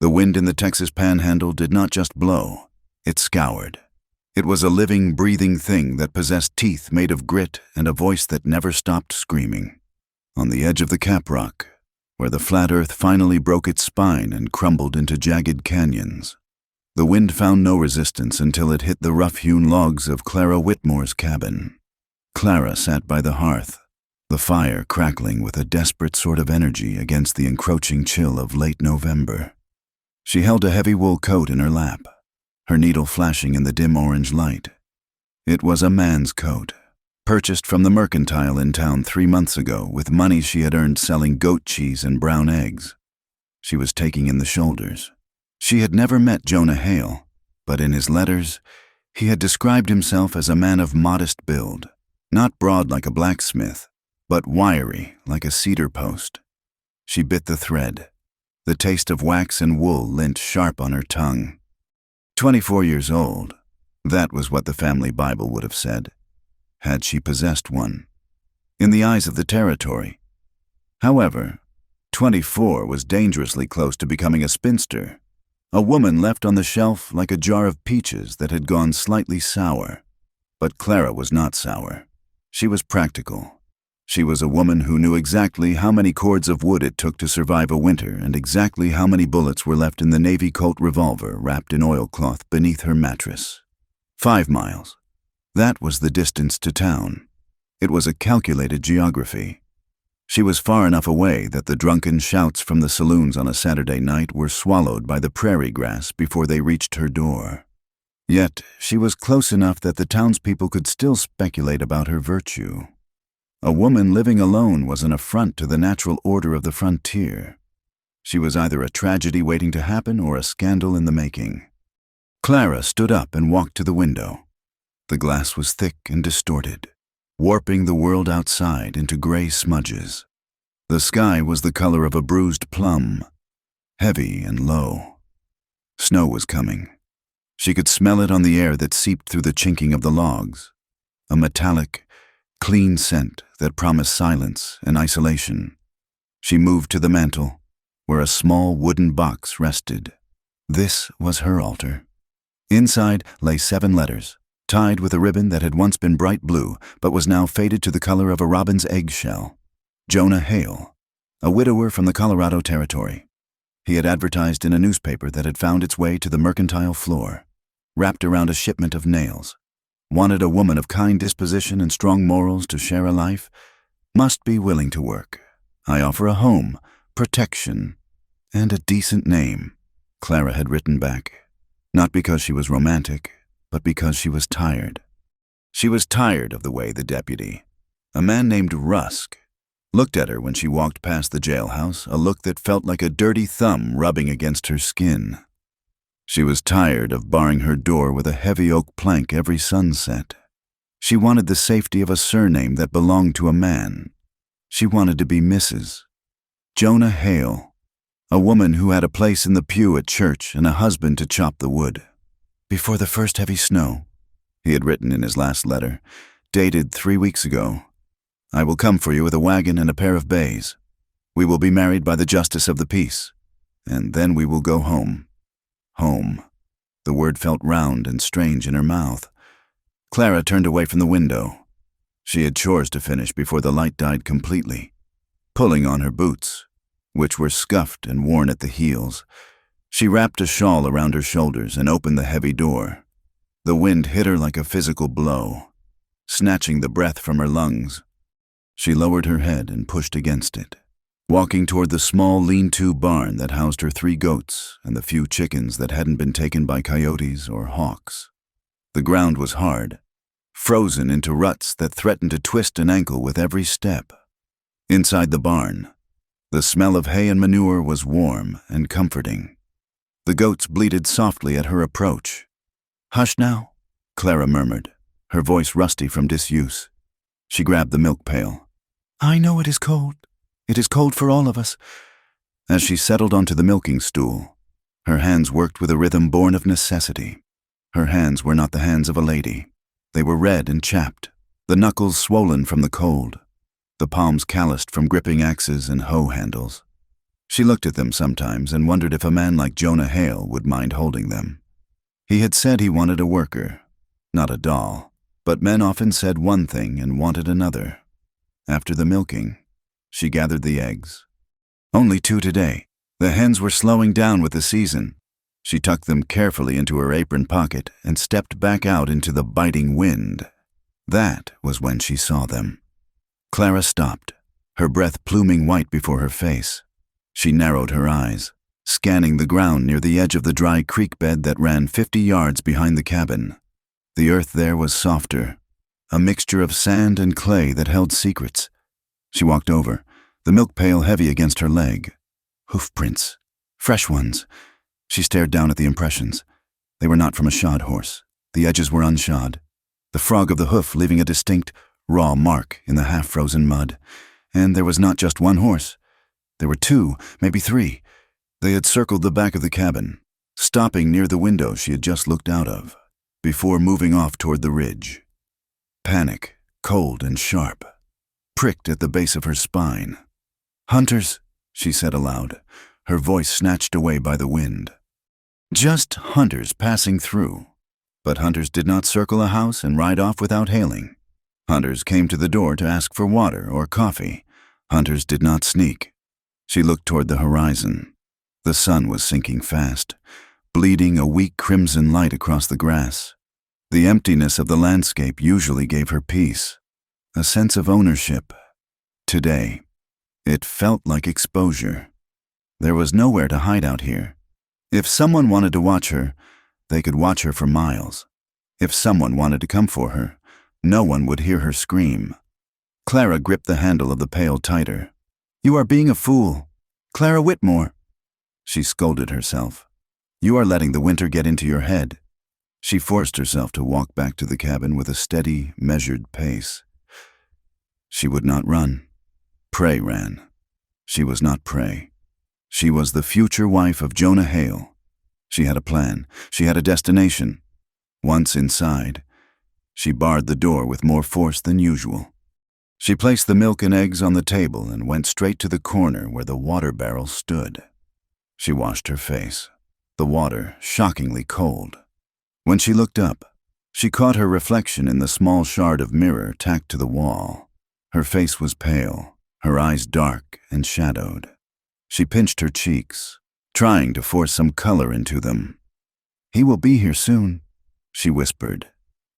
The wind in the Texas Panhandle did not just blow, it scoured. It was a living, breathing thing that possessed teeth made of grit and a voice that never stopped screaming. On the edge of the Cap Rock, where the flat earth finally broke its spine and crumbled into jagged canyons, the wind found no resistance until it hit the rough-hewn logs of Clara Whitmore's cabin. Clara sat by the hearth, the fire crackling with a desperate sort of energy against the encroaching chill of late November. She held a heavy wool coat in her lap, her needle flashing in the dim orange light. It was a man's coat, purchased from the mercantile in town 3 months ago with money she had earned selling goat cheese and brown eggs. She was taking in the shoulders. She had never met Jonah Hale, but in his letters, he had described himself as a man of modest build, not broad like a blacksmith, but wiry like a cedar post. She bit the thread. The taste of wax and wool lent sharp on her tongue. 24 years old, that was what the family Bible would have said, had she possessed one, in the eyes of the territory. However, 24 was dangerously close to becoming a spinster, a woman left on the shelf like a jar of peaches that had gone slightly sour. But Clara was not sour. She was practical. She was a woman who knew exactly how many cords of wood it took to survive a winter and exactly how many bullets were left in the Navy Colt revolver wrapped in oilcloth beneath her mattress. 5 miles. That was the distance to town. It was a calculated geography. She was far enough away that the drunken shouts from the saloons on a Saturday night were swallowed by the prairie grass before they reached her door. Yet she was close enough that the townspeople could still speculate about her virtue. A woman living alone was an affront to the natural order of the frontier. She was either a tragedy waiting to happen or a scandal in the making. Clara stood up and walked to the window. The glass was thick and distorted, warping the world outside into gray smudges. The sky was the color of a bruised plum, heavy and low. Snow was coming. She could smell it on the air that seeped through the chinking of the logs, a metallic, clean scent that promised silence and isolation. She moved to the mantel, where a small wooden box rested. This was her altar. Inside lay 7 letters, tied with a ribbon that had once been bright blue but was now faded to the color of a robin's eggshell. Jonah Hale, a widower from the Colorado Territory. He had advertised in a newspaper that had found its way to the mercantile floor, wrapped around a shipment of nails. Wanted a woman of kind disposition and strong morals to share a life. Must be willing to work. I offer a home, protection, and a decent name, Clara had written back. Not because she was romantic, but because she was tired. She was tired of the way the deputy, a man named Rusk, looked at her when she walked past the jailhouse, a look that felt like a dirty thumb rubbing against her skin. She was tired of barring her door with a heavy oak plank every sunset. She wanted the safety of a surname that belonged to a man. She wanted to be Mrs. Jonah Hale, a woman who had a place in the pew at church and a husband to chop the wood. Before the first heavy snow, he had written in his last letter, dated 3 weeks ago, I will come for you with a wagon and a pair of bays. We will be married by the justice of the peace, and then we will go home. Home. The word felt round and strange in her mouth. Clara turned away from the window. She had chores to finish before the light died completely. Pulling on her boots, which were scuffed and worn at the heels, she wrapped a shawl around her shoulders and opened the heavy door. The wind hit her like a physical blow, snatching the breath from her lungs. She lowered her head and pushed against it, walking toward the small lean-to barn that housed her 3 goats and the few chickens that hadn't been taken by coyotes or hawks. The ground was hard, frozen into ruts that threatened to twist an ankle with every step. Inside the barn, the smell of hay and manure was warm and comforting. The goats bleated softly at her approach. Hush now, Clara murmured, her voice rusty from disuse. She grabbed the milk pail. I know it is cold. It is cold for all of us. As she settled onto the milking stool, her hands worked with a rhythm born of necessity. Her hands were not the hands of a lady. They were red and chapped, the knuckles swollen from the cold, the palms calloused from gripping axes and hoe handles. She looked at them sometimes and wondered if a man like Jonah Hale would mind holding them. He had said he wanted a worker, not a doll, but men often said one thing and wanted another. After the milking, she gathered the eggs. Only 2 today. The hens were slowing down with the season. She tucked them carefully into her apron pocket and stepped back out into the biting wind. That was when she saw them. Clara stopped, her breath pluming white before her face. She narrowed her eyes, scanning the ground near the edge of the dry creek bed that ran 50 yards behind the cabin. The earth there was softer, a mixture of sand and clay that held secrets. She walked over, the milk pail heavy against her leg. Hoof prints, fresh ones. She stared down at the impressions. They were not from a shod horse. The edges were unshod, the frog of the hoof leaving a distinct, raw mark in the half-frozen mud. And there was not just one horse. There were 2, maybe 3. They had circled the back of the cabin, stopping near the window she had just looked out of, before moving off toward the ridge. Panic, cold and sharp, pricked at the base of her spine. "Hunters," she said aloud, her voice snatched away by the wind. Just hunters passing through. But hunters did not circle a house and ride off without hailing. Hunters came to the door to ask for water or coffee. Hunters did not sneak. She looked toward the horizon. The sun was sinking fast, bleeding a weak crimson light across the grass. The emptiness of the landscape usually gave her peace, a sense of ownership. Today, it felt like exposure. There was nowhere to hide out here. If someone wanted to watch her, they could watch her for miles. If someone wanted to come for her, no one would hear her scream. Clara gripped the handle of the pail tighter. "You are being a fool. Clara Whitmore." She scolded herself. "You are letting the winter get into your head." She forced herself to walk back to the cabin with a steady, measured pace. She would not run. Prey ran. She was not prey. She was the future wife of Jonah Hale. She had a plan. She had a destination. Once inside, she barred the door with more force than usual. She placed the milk and eggs on the table and went straight to the corner where the water barrel stood. She washed her face, the water shockingly cold. When she looked up, she caught her reflection in the small shard of mirror tacked to the wall. Her face was pale, her eyes dark and shadowed. She pinched her cheeks, trying to force some color into them. "He will be here soon," she whispered.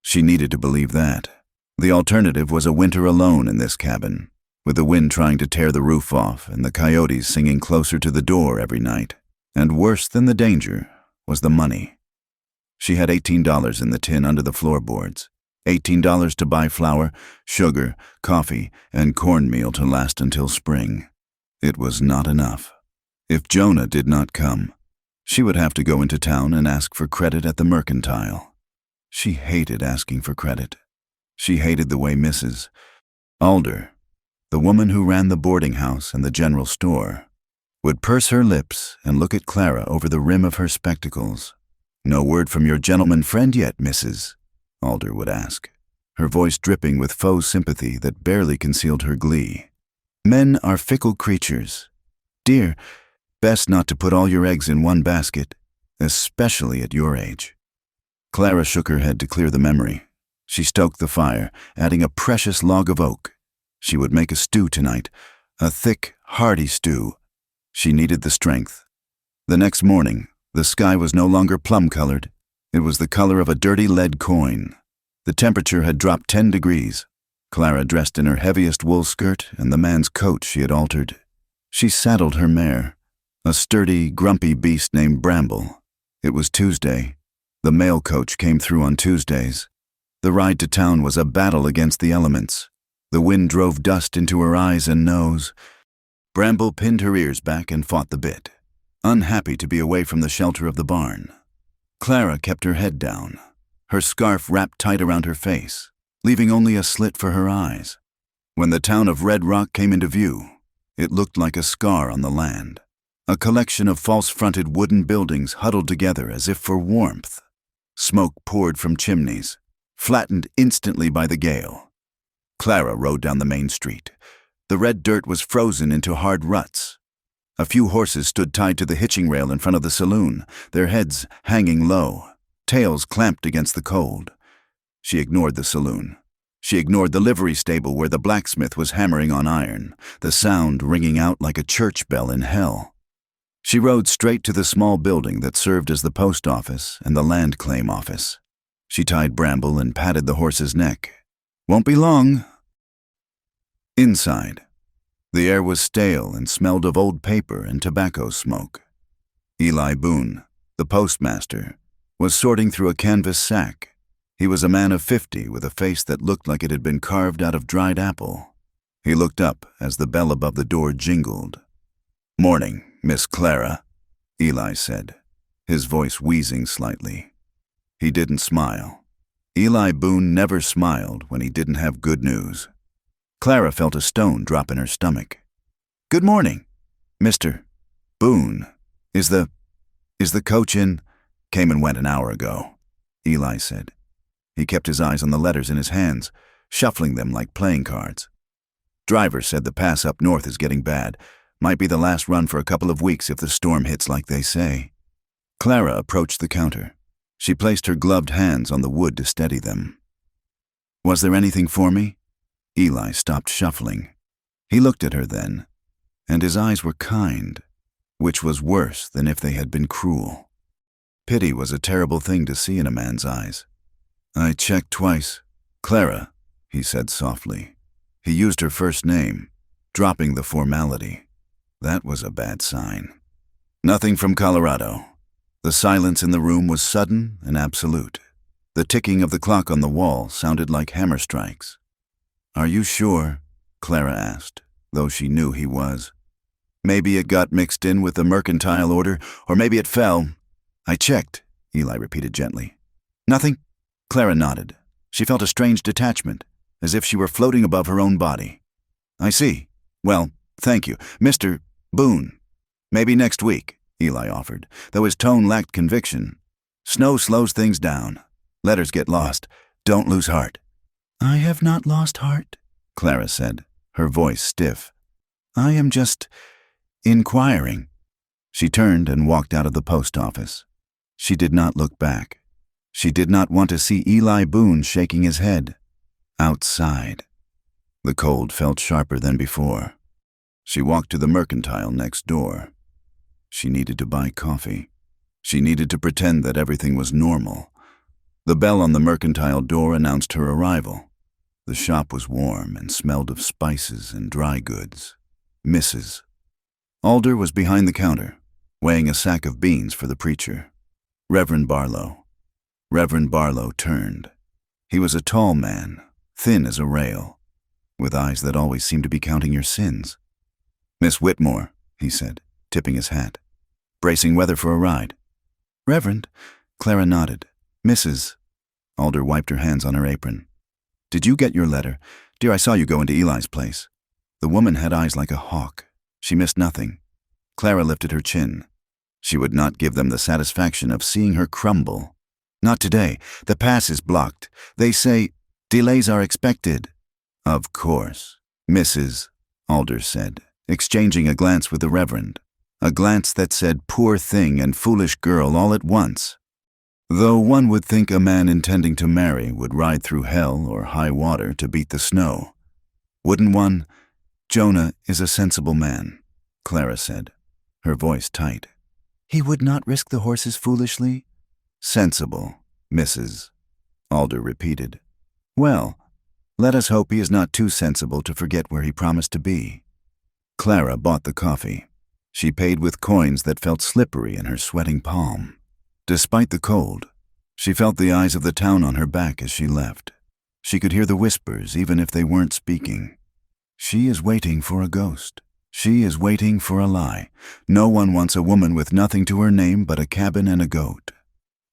She needed to believe that. The alternative was a winter alone in this cabin, with the wind trying to tear the roof off and the coyotes singing closer to the door every night. And worse than the danger was the money. She had $18 in the tin under the floorboards, $18 to buy flour, sugar, coffee, and cornmeal to last until spring. It was not enough. If Jonah did not come, she would have to go into town and ask for credit at the mercantile. She hated asking for credit. She hated the way Mrs. Alder, the woman who ran the boarding house and the general store, would purse her lips and look at Clara over the rim of her spectacles. "No word from your gentleman friend yet, Mrs.?" Alder would ask, her voice dripping with faux sympathy that barely concealed her glee. "Men are fickle creatures. Dear, best not to put all your eggs in one basket, especially at your age." Clara shook her head to clear the memory. She stoked the fire, adding a precious log of oak. She would make a stew tonight, a thick, hearty stew. She needed the strength. The next morning, the sky was no longer plum-colored. It was the color of a dirty lead coin. The temperature had dropped 10 degrees. Clara dressed in her heaviest wool skirt and the man's coat she had altered. She saddled her mare, a sturdy, grumpy beast named Bramble. It was Tuesday. The mail coach came through on Tuesdays. The ride to town was a battle against the elements. The wind drove dust into her eyes and nose. Bramble pinned her ears back and fought the bit, unhappy to be away from the shelter of the barn. Clara kept her head down, her scarf wrapped tight around her face, leaving only a slit for her eyes. When the town of Red Rock came into view, it looked like a scar on the land, a collection of false-fronted wooden buildings huddled together as if for warmth. Smoke poured from chimneys, flattened instantly by the gale. Clara rode down the main street. The red dirt was frozen into hard ruts. A few horses stood tied to the hitching rail in front of the saloon, their heads hanging low, tails clamped against the cold. She ignored the saloon. She ignored the livery stable where the blacksmith was hammering on iron, the sound ringing out like a church bell in hell. She rode straight to the small building that served as the post office and the land claim office. She tied Bramble and patted the horse's neck. "Won't be long." Inside, the air was stale and smelled of old paper and tobacco smoke. Eli Boone, the postmaster, was sorting through a canvas sack. He was a man of 50 with a face that looked like it had been carved out of dried apple. He looked up as the bell above the door jingled. "Morning, Miss Clara," Eli said, his voice wheezing slightly. He didn't smile. Eli Boone never smiled when he didn't have good news. Clara felt a stone drop in her stomach. "Good morning, Mr. Boone. Is the coach in?" "Came and went an hour ago," Eli said. He kept his eyes on the letters in his hands, shuffling them like playing cards. "Driver said the pass up north is getting bad. Might be the last run for a couple of weeks if the storm hits like they say." Clara approached the counter. She placed her gloved hands on the wood to steady them. "Was there anything for me?" Eli stopped shuffling. He looked at her then, and his eyes were kind, which was worse than if they had been cruel. Pity was a terrible thing to see in a man's eyes. "I checked twice." "Clara," he said softly. He used her first name, dropping the formality. That was a bad sign. "Nothing from Colorado." The silence in the room was sudden and absolute. The ticking of the clock on the wall sounded like hammer strikes. "Are you sure?" Clara asked, though she knew he was. "Maybe it got mixed in with the mercantile order, or maybe it fell." "I checked," Eli repeated gently. "Nothing?" Clara nodded. She felt a strange detachment, as if she were floating above her own body. "I see. Well, thank you. Mr. Boone." "Maybe next week," Eli offered, though his tone lacked conviction. "Snow slows things down. Letters get lost. Don't lose heart." "I have not lost heart," Clara said, her voice stiff. "I am just inquiring." She turned and walked out of the post office. She did not look back. She did not want to see Eli Boone shaking his head. Outside. The cold felt sharper than before. She walked to the mercantile next door. She needed to buy coffee. She needed to pretend that everything was normal. The bell on the mercantile door announced her arrival. The shop was warm and smelled of spices and dry goods. Mrs. Alder was behind the counter, weighing a sack of beans for the preacher. Reverend Barlow. Reverend Barlow turned. He was a tall man, thin as a rail, with eyes that always seemed to be counting your sins. "Miss Whitmore," he said, tipping his hat. "Bracing weather for a ride." "Reverend," Clara nodded. "Mrs." Alder wiped her hands on her apron. "Did you get your letter? Dear, I saw you go into Eli's place." The woman had eyes like a hawk. She missed nothing. Clara lifted her chin. She would not give them the satisfaction of seeing her crumble. "Not today. The pass is blocked. They say delays are expected." "Of course, Mrs." Alder said, exchanging a glance with the Reverend. A glance that said poor thing and foolish girl all at once. Though one would think a man intending to marry would ride through hell or high water to beat the snow. Wouldn't one? "Jonah is a sensible man," Clara said, her voice tight. "He would not risk the horses foolishly?" "Sensible, Mrs." Alder repeated. "Well, let us hope he is not too sensible to forget where he promised to be." Clara bought the coffee. She paid with coins that felt slippery in her sweating palm. Despite the cold, she felt the eyes of the town on her back as she left. She could hear the whispers even if they weren't speaking. She is waiting for a ghost. She is waiting for a lie. No one wants a woman with nothing to her name but a cabin and a goat.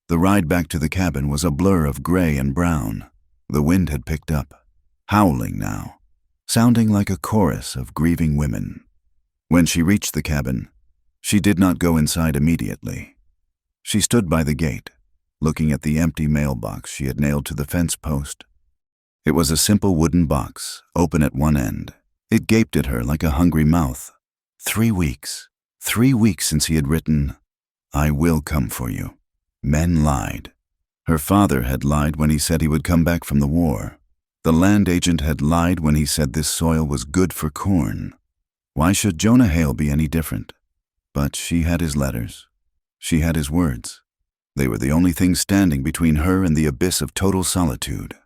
The ride back to the cabin was a blur of gray and brown. The wind had picked up, howling now, sounding like a chorus of grieving women. When she reached the cabin, she did not go inside immediately. She stood by the gate, looking at the empty mailbox she had nailed to the fence post. It was a simple wooden box, open at one end. It gaped at her like a hungry mouth. 3 weeks. 3 weeks since he had written, "I will come for you." Men lied. Her father had lied when he said he would come back from the war. The land agent had lied when he said this soil was good for corn. Why should Jonah Hale be any different? But she had his letters. She had his words. They were the only thing standing between her and the abyss of total solitude.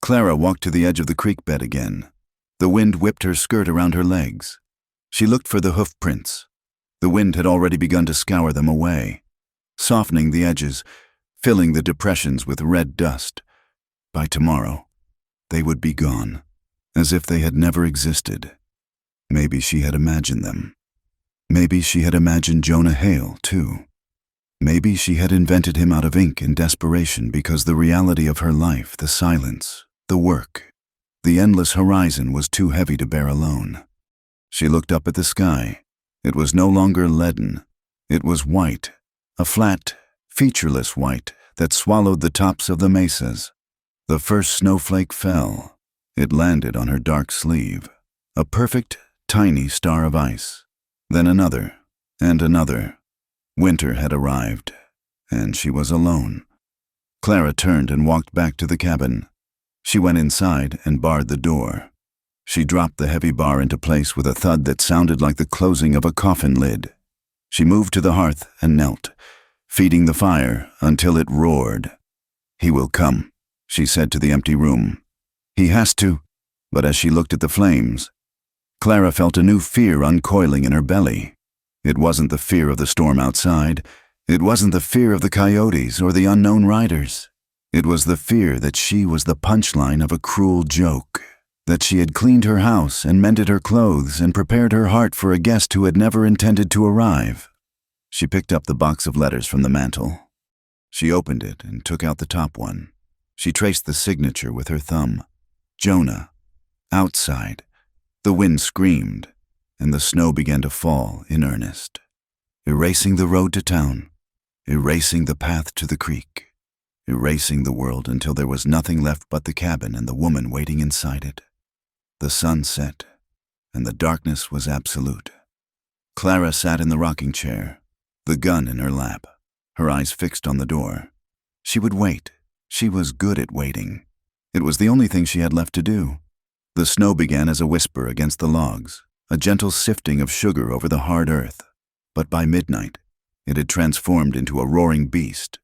Clara walked to the edge of the creek bed again. The wind whipped her skirt around her legs. She looked for the hoof prints. The wind had already begun to scour them away, softening the edges, filling the depressions with red dust. By tomorrow, they would be gone, as if they had never existed. Maybe she had imagined them. Maybe she had imagined Jonah Hale, too. Maybe she had invented him out of ink in desperation because the reality of her life, the silence, the work, the endless horizon was too heavy to bear alone. She looked up at the sky. It was no longer leaden. It was white, a flat, featureless white that swallowed the tops of the mesas. The first snowflake fell. It landed on her dark sleeve, a perfect, tiny star of ice. Then another, and another. Winter had arrived, and she was alone. Clara turned and walked back to the cabin. She went inside and barred the door. She dropped the heavy bar into place with a thud that sounded like the closing of a coffin lid. She moved to the hearth and knelt, feeding the fire until it roared. "He will come," she said to the empty room. "He has to." But as she looked at the flames, Clara felt a new fear uncoiling in her belly. It wasn't the fear of the storm outside. It wasn't the fear of the coyotes or the unknown riders. It was the fear that she was the punchline of a cruel joke, that she had cleaned her house and mended her clothes and prepared her heart for a guest who had never intended to arrive. She picked up the box of letters from the mantel. She opened it and took out the top one. She traced the signature with her thumb. Jonah. Outside. The wind screamed, and the snow began to fall in earnest, erasing the road to town, erasing the path to the creek, erasing the world until there was nothing left but the cabin and the woman waiting inside it. The sun set, and the darkness was absolute. Clara sat in the rocking chair, the gun in her lap, her eyes fixed on the door. She would wait. She was good at waiting. It was the only thing she had left to do. The snow began as a whisper against the logs, a gentle sifting of sugar over the hard earth. But by midnight, it had transformed into a roaring beast.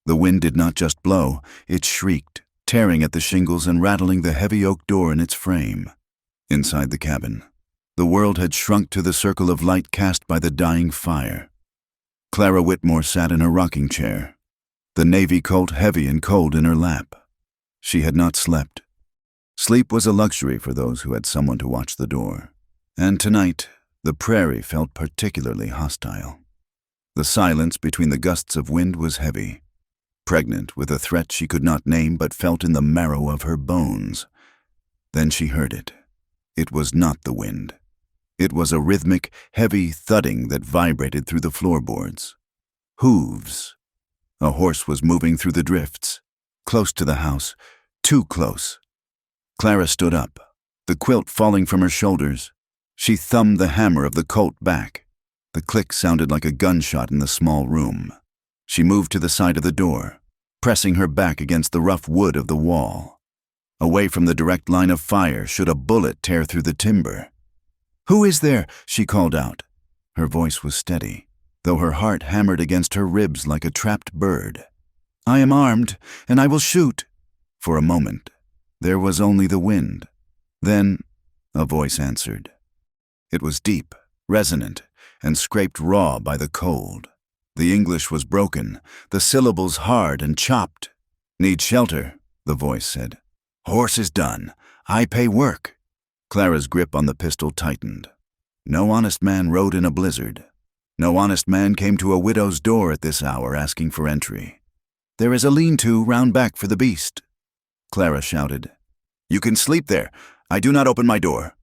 The wind did not just blow, it shrieked, tearing at the shingles and rattling the heavy oak door in its frame. Inside the cabin, the world had shrunk to the circle of light cast by the dying fire. Clara Whitmore sat in her rocking chair, the Navy Colt heavy and cold in her lap. She had not slept. Sleep was a luxury for those who had someone to watch the door. And tonight, the prairie felt particularly hostile. The silence between the gusts of wind was heavy, pregnant with a threat she could not name but felt in the marrow of her bones. Then she heard it. It was not the wind. It was a rhythmic, heavy thudding that vibrated through the floorboards. Hooves. A horse was moving through the drifts, close to the house, too close. Clara stood up, the quilt falling from her shoulders. She thumbed the hammer of the Colt back. The click sounded like a gunshot in the small room. She moved to the side of the door, pressing her back against the rough wood of the wall. Away from the direct line of fire should a bullet tear through the timber. "Who is there?" she called out. Her voice was steady, though her heart hammered against her ribs like a trapped bird. "I am armed, and I will shoot." For a moment, there was only the wind. Then, a voice answered. It was deep, resonant, and scraped raw by the cold. The English was broken, the syllables hard and chopped. "Need shelter," the voice said. "Horse is done. I pay work." Clara's grip on the pistol tightened. No honest man rode in a blizzard. No honest man came to a widow's door at this hour asking for entry. "There is a lean-to round back for the beast." Clara shouted. "You can sleep there. I do not open my door."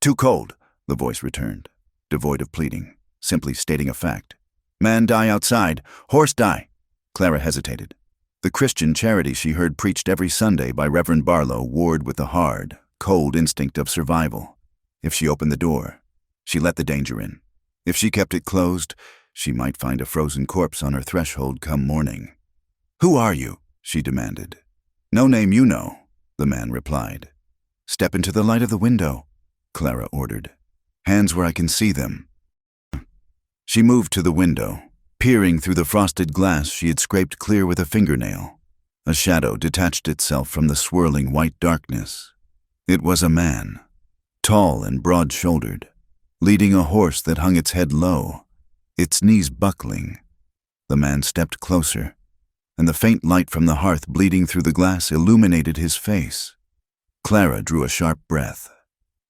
"Too cold," the voice returned, devoid of pleading, simply stating a fact. "Man die outside, horse die." Clara hesitated. The Christian charity she heard preached every Sunday by Reverend Barlow warred with the hard, cold instinct of survival. If she opened the door, she let the danger in. If she kept it closed, she might find a frozen corpse on her threshold come morning. "Who are you?" she demanded. "No name you know," the man replied. "Step into the light of the window," Clara ordered. "Hands where I can see them." She moved to the window, peering through the frosted glass she had scraped clear with a fingernail. A shadow detached itself from the swirling white darkness. It was a man, tall and broad-shouldered, leading a horse that hung its head low, its knees buckling. The man stepped closer, and the faint light from the hearth bleeding through the glass illuminated his face. Clara drew a sharp breath.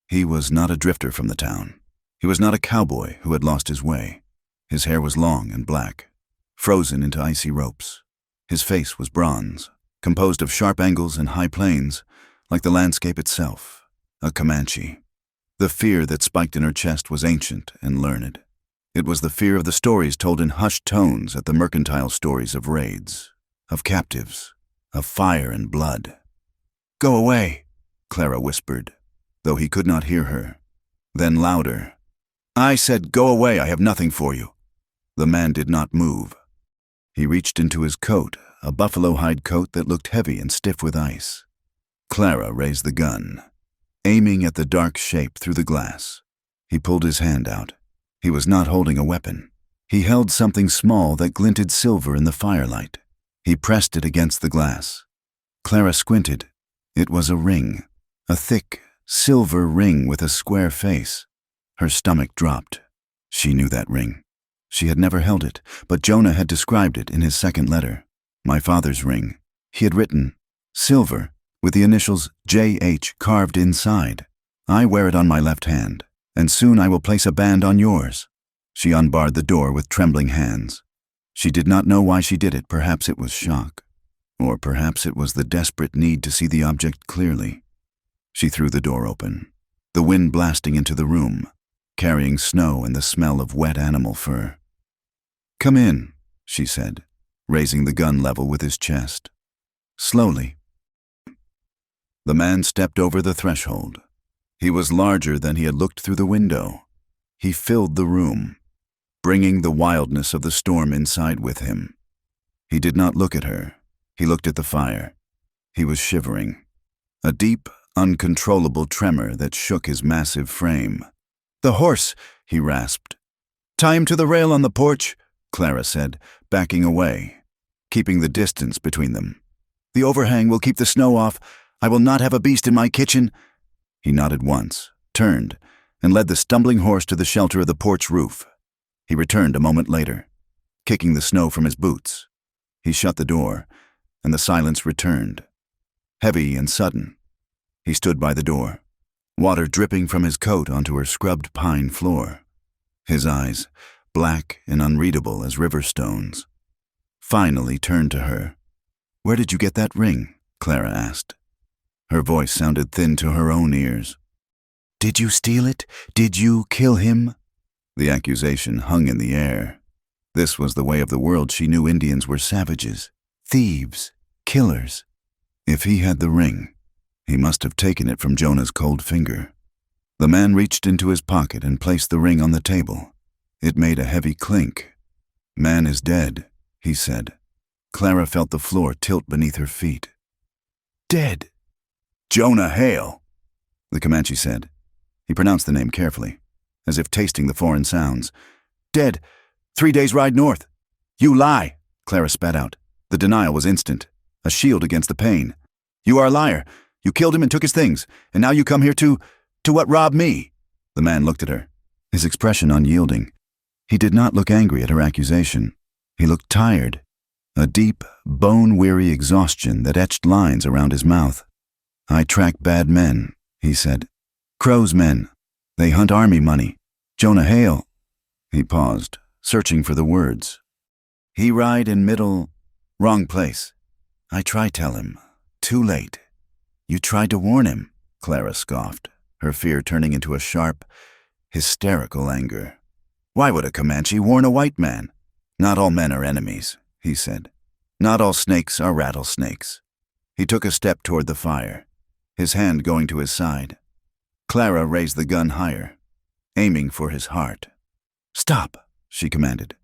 He was not a drifter from the town. He was not a cowboy who had lost his way. His hair was long and black, frozen into icy ropes. His face was bronze, composed of sharp angles and high planes, like the landscape itself, a Comanche. The fear that spiked in her chest was ancient and learned. It was the fear of the stories told in hushed tones at the mercantile stories of raids, of captives, of fire and blood. "Go away," Clara whispered, though he could not hear her. Then louder, "I said go away, I have nothing for you." The man did not move. He reached into his coat, a buffalo hide coat that looked heavy and stiff with ice. Clara raised the gun, aiming at the dark shape through the glass. He pulled his hand out. He was not holding a weapon. He held something small that glinted silver in the firelight. He pressed it against the glass. Clara squinted. It was a ring, a thick, silver ring with a square face. Her stomach dropped. She knew that ring. She had never held it, but Jonah had described it in his second letter. "My father's ring." He had written, "Silver," with the initials J.H. carved inside. "I wear it on my left hand, and soon I will place a band on yours." She unbarred the door with trembling hands. She did not know why she did it. Perhaps it was shock, or perhaps it was the desperate need to see the object clearly. She threw the door open, the wind blasting into the room, carrying snow and the smell of wet animal fur. "Come in," she said, raising the gun level with his chest. Slowly. The man stepped over the threshold. He was larger than he had looked through the window. He filled the room, bringing the wildness of the storm inside with him. He did not look at her. He looked at the fire. He was shivering, a deep, uncontrollable tremor that shook his massive frame. "The horse," he rasped. "Tie him to the rail on the porch," Clara said, backing away, keeping the distance between them. "The overhang will keep the snow off. I will not have a beast in my kitchen." He nodded once, turned, and led the stumbling horse to the shelter of the porch roof. He returned a moment later, kicking the snow from his boots. He shut the door, and the silence returned, heavy and sudden. He stood by the door, water dripping from his coat onto her scrubbed pine floor. His eyes, black and unreadable as river stones, finally turned to her. "Where did you get that ring?" Clara asked. Her voice sounded thin to her own ears. "Did you steal it? Did you kill him?" The accusation hung in the air. This was the way of the world she knew. Indians were savages, thieves, killers. If he had the ring, he must have taken it from Jonah's cold finger. The man reached into his pocket and placed the ring on the table. It made a heavy clink. "Man is dead," he said. Clara felt the floor tilt beneath her feet. "Dead?" "Jonah Hale," the Comanche said. He pronounced the name carefully, as if tasting the foreign sounds. "Dead. 3 days' ride north." "You lie," Clara spat out. The denial was instant, a shield against the pain. "You are a liar. You killed him and took his things, and now you come here to what, rob me?" The man looked at her, his expression unyielding. He did not look angry at her accusation. He looked tired, a deep, bone-weary exhaustion that etched lines around his mouth. "I track bad men," he said. "Crow's men. They hunt army money. Jonah Hale." He paused, searching for the words. "He ride in middle, wrong place. I try tell him. Too late." "You tried to warn him," Clara scoffed, her fear turning into a sharp, hysterical anger. "Why would a Comanche warn a white man?" "Not all men are enemies," he said. "Not all snakes are rattlesnakes." He took a step toward the fire, his hand going to his side. Clara raised the gun higher, aiming for his heart. "Stop," she commanded.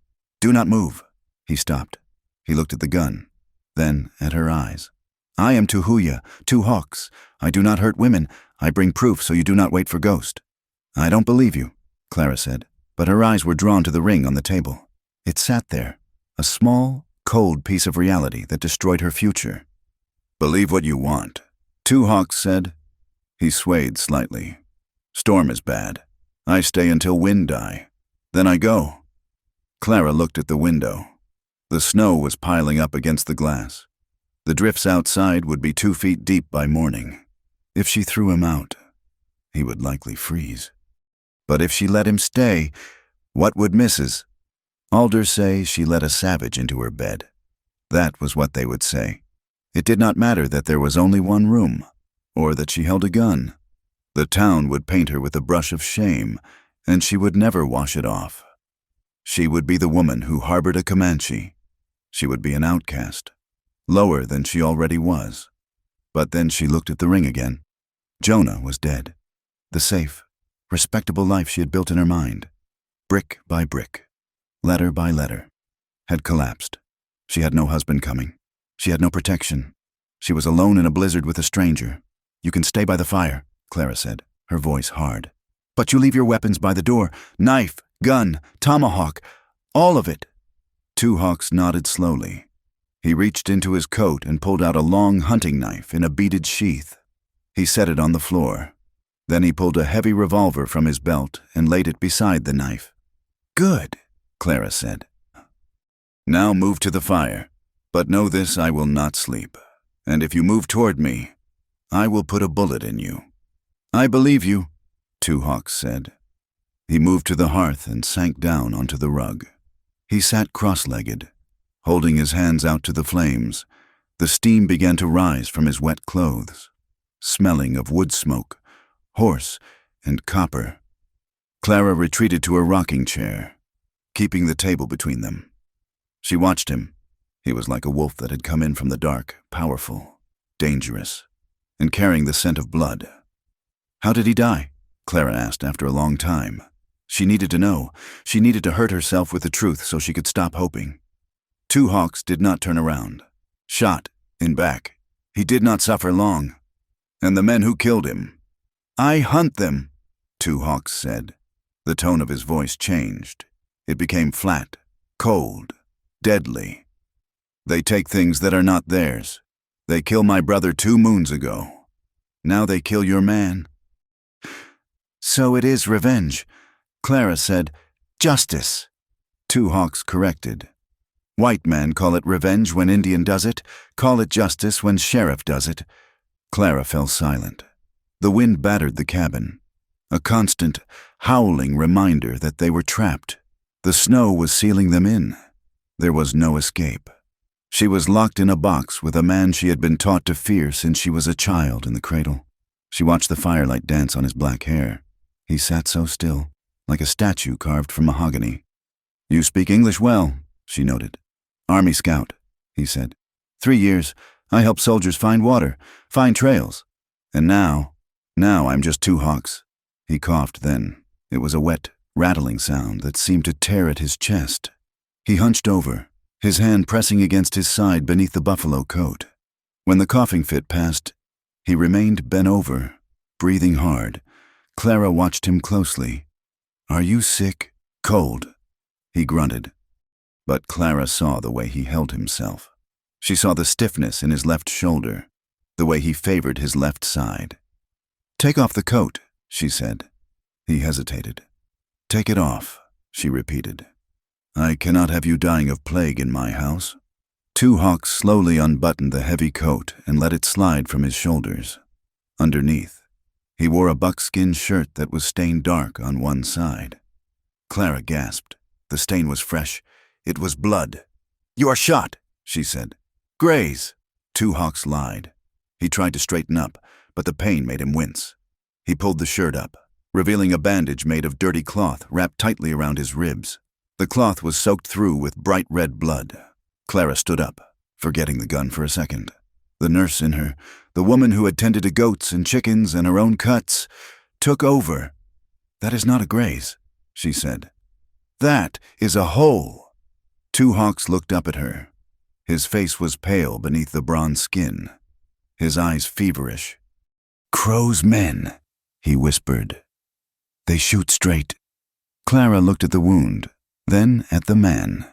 "Do not move." He stopped. He looked at the gun, then at her eyes. "I am Tuhuya, Two Hawks. I do not hurt women. I bring proof so you do not wait for ghost." "I don't believe you," Clara said, but her eyes were drawn to the ring on the table. It sat there, a small, cold piece of reality that destroyed her future. "Believe what you want," Two Hawks said. He swayed slightly. "Storm is bad. I stay until wind die. Then I go." Clara looked at the window. The snow was piling up against the glass. The drifts outside would be 2 feet deep by morning. If she threw him out, he would likely freeze. But if she let him stay, what would Mrs. Alder say she let a savage into her bed? That was what they would say. It did not matter that there was only one room, or that she held a gun. The town would paint her with a brush of shame, and she would never wash it off. She would be the woman who harbored a Comanche. She would be an outcast, lower than she already was. But then she looked at the ring again. Jonah was dead. The safe, respectable life she had built in her mind, brick by brick, letter by letter, had collapsed. She had no husband coming. She had no protection. She was alone in a blizzard with a stranger. "You can stay by the fire," Clara said, her voice hard. "But you leave your weapons by the door. Knife, gun, tomahawk, all of it." Two Hawks nodded slowly. He reached into his coat and pulled out a long hunting knife in a beaded sheath. He set it on the floor. Then he pulled a heavy revolver from his belt and laid it beside the knife. "Good," Clara said. "Now move to the fire. But know this, I will not sleep. And if you move toward me, I will put a bullet in you." "I believe you," Two Hawks said. He moved to the hearth and sank down onto the rug. He sat cross-legged, holding his hands out to the flames. The steam began to rise from his wet clothes, smelling of wood smoke, horse, and copper. Clara retreated to her rocking chair, keeping the table between them. She watched him. He was like a wolf that had come in from the dark, powerful, dangerous, and carrying the scent of blood. "How did he die?" Clara asked after a long time. She needed to know. She needed to hurt herself with the truth so she could stop hoping. Two Hawks did not turn around. Shot in back. He did not suffer long. "And the men who killed him?" "I hunt them," Two Hawks said. The tone of his voice changed. It became flat, cold, deadly. "They take things that are not theirs. They killed my brother 2 moons ago. Now they kill your man." "So it is revenge," Clara said. "Justice." Two Hawks corrected. "White man call it revenge when Indian does it. Call it justice when sheriff does it." Clara fell silent. The wind battered the cabin, a constant, howling reminder that they were trapped. The snow was sealing them in. There was no escape. She was locked in a box with a man she had been taught to fear since she was a child in the cradle. She watched the firelight dance on his black hair. He sat so still, like a statue carved from mahogany. "You speak English well," she noted. "Army scout," he said. 3 years. I help soldiers find water, find trails. And now I'm just Two Hawks." He coughed then. It was a wet, rattling sound that seemed to tear at his chest. He hunched over, his hand pressing against his side beneath the buffalo coat. When the coughing fit passed, he remained bent over, breathing hard. Clara watched him closely. "Are you sick? Cold?" He grunted. But Clara saw the way he held himself. She saw the stiffness in his left shoulder, the way he favored his left side. "Take off the coat," she said. He hesitated. "Take it off," she repeated. "I cannot have you dying of plague in my house." Two Hawks slowly unbuttoned the heavy coat and let it slide from his shoulders. Underneath, he wore a buckskin shirt that was stained dark on one side. Clara gasped. The stain was fresh. It was blood. "You are shot," she said. "Graze." Two Hawks lied. He tried to straighten up, but the pain made him wince. He pulled the shirt up, revealing a bandage made of dirty cloth wrapped tightly around his ribs. The cloth was soaked through with bright red blood. Clara stood up, forgetting the gun for a second. The nurse in her, the woman who had tended to goats and chickens and her own cuts, took over. "That is not a graze," she said. That is a hole. Two Hawks looked up at her. His face was pale beneath the bronze skin, his eyes feverish. Crow's men, he whispered. They shoot straight. Clara looked at the wound, then at the man.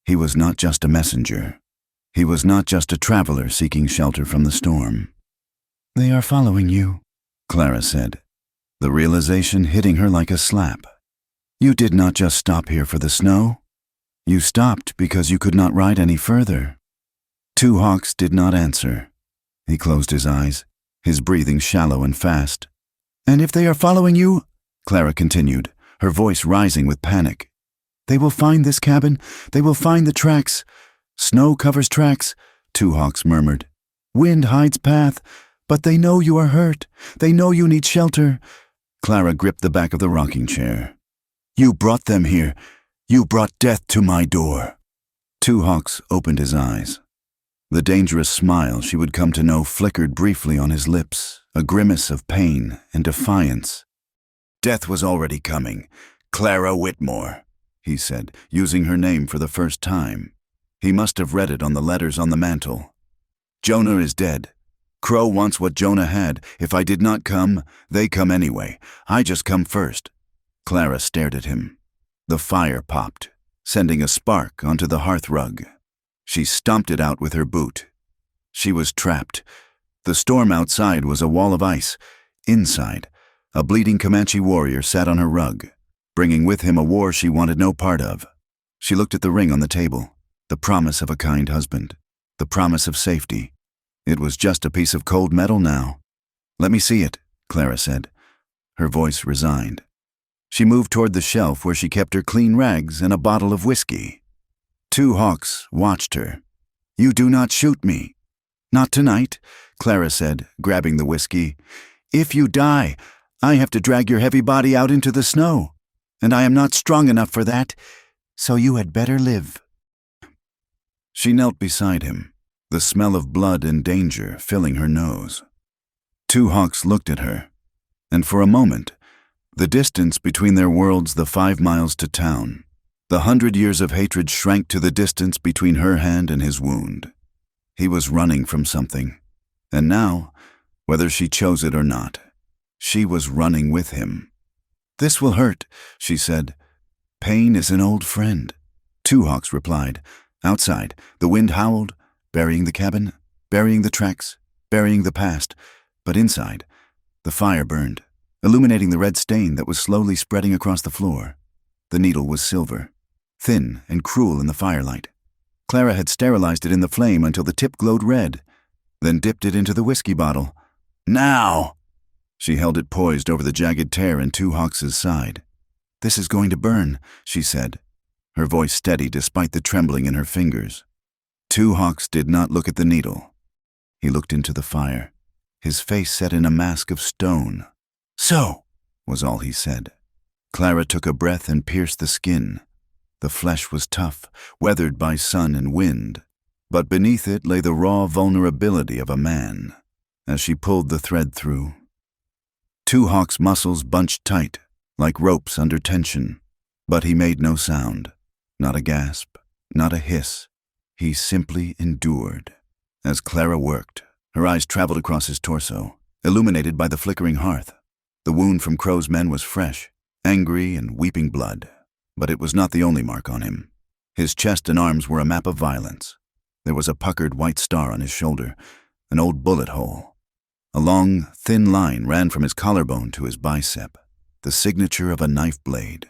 He was not just a messenger. He was not just a traveler seeking shelter from the storm. They are following you, Clara said, the realization hitting her like a slap. You did not just stop here for the snow. You stopped because you could not ride any further. Two Hawks did not answer. He closed his eyes, his breathing shallow and fast. And if they are following you, Clara continued, her voice rising with panic, they will find this cabin. They will find the tracks. Snow covers tracks, Two Hawks murmured. Wind hides path, but they know you are hurt. They know you need shelter. Clara gripped the back of the rocking chair. You brought them here. You brought death to my door. Two Hawks opened his eyes. The dangerous smile she would come to know flickered briefly on his lips, a grimace of pain and defiance. Death was already coming. Clara Whitmore, he said, using her name for the first time. He must have read it on the letters on the mantel. Jonah is dead. Crow wants what Jonah had. If I did not come, they come anyway. I just come first. Clara stared at him. The fire popped, sending a spark onto the hearth rug. She stomped it out with her boot. She was trapped. The storm outside was a wall of ice. Inside, a bleeding Comanche warrior sat on her rug, bringing with him a war she wanted no part of. She looked at the ring on the table, the promise of a kind husband, the promise of safety. It was just a piece of cold metal now. Let me see it, Clara said, her voice resigned. She moved toward the shelf where she kept her clean rags and a bottle of whiskey. Two Hawks watched her. You do not shoot me. Not tonight, Clara said, grabbing the whiskey. If you die, I have to drag your heavy body out into the snow, and I am not strong enough for that, so you had better live. She knelt beside him, the smell of blood and danger filling her nose. Two Hawks looked at her, and for a moment, the distance between their worlds, the 5 miles to town, the 100 years of hatred shrank to the distance between her hand and his wound. He was running from something, and now, whether she chose it or not, she was running with him. This will hurt, she said. Pain is an old friend. Two Hawks replied. Outside, the wind howled, burying the cabin, burying the tracks, burying the past. But inside, the fire burned, illuminating the red stain that was slowly spreading across the floor. The needle was silver, thin and cruel in the firelight. Clara had sterilized it in the flame until the tip glowed red, then dipped it into the whiskey bottle. Now! She held it poised over the jagged tear in Two Hawks' side. This is going to burn, she said, her voice steady despite the trembling in her fingers. Two Hawks did not look at the needle. He looked into the fire, his face set in a mask of stone. So, was all he said. Clara took a breath and pierced the skin. The flesh was tough, weathered by sun and wind, but beneath it lay the raw vulnerability of a man. As she pulled the thread through, Two Hawks' muscles bunched tight, like ropes under tension, but he made no sound, not a gasp, not a hiss. He simply endured. As Clara worked, her eyes traveled across his torso, illuminated by the flickering hearth. The wound from Crow's men was fresh, angry and weeping blood, but it was not the only mark on him. His chest and arms were a map of violence. There was a puckered white star on his shoulder, an old bullet hole. A long, thin line ran from his collarbone to his bicep, the signature of a knife blade.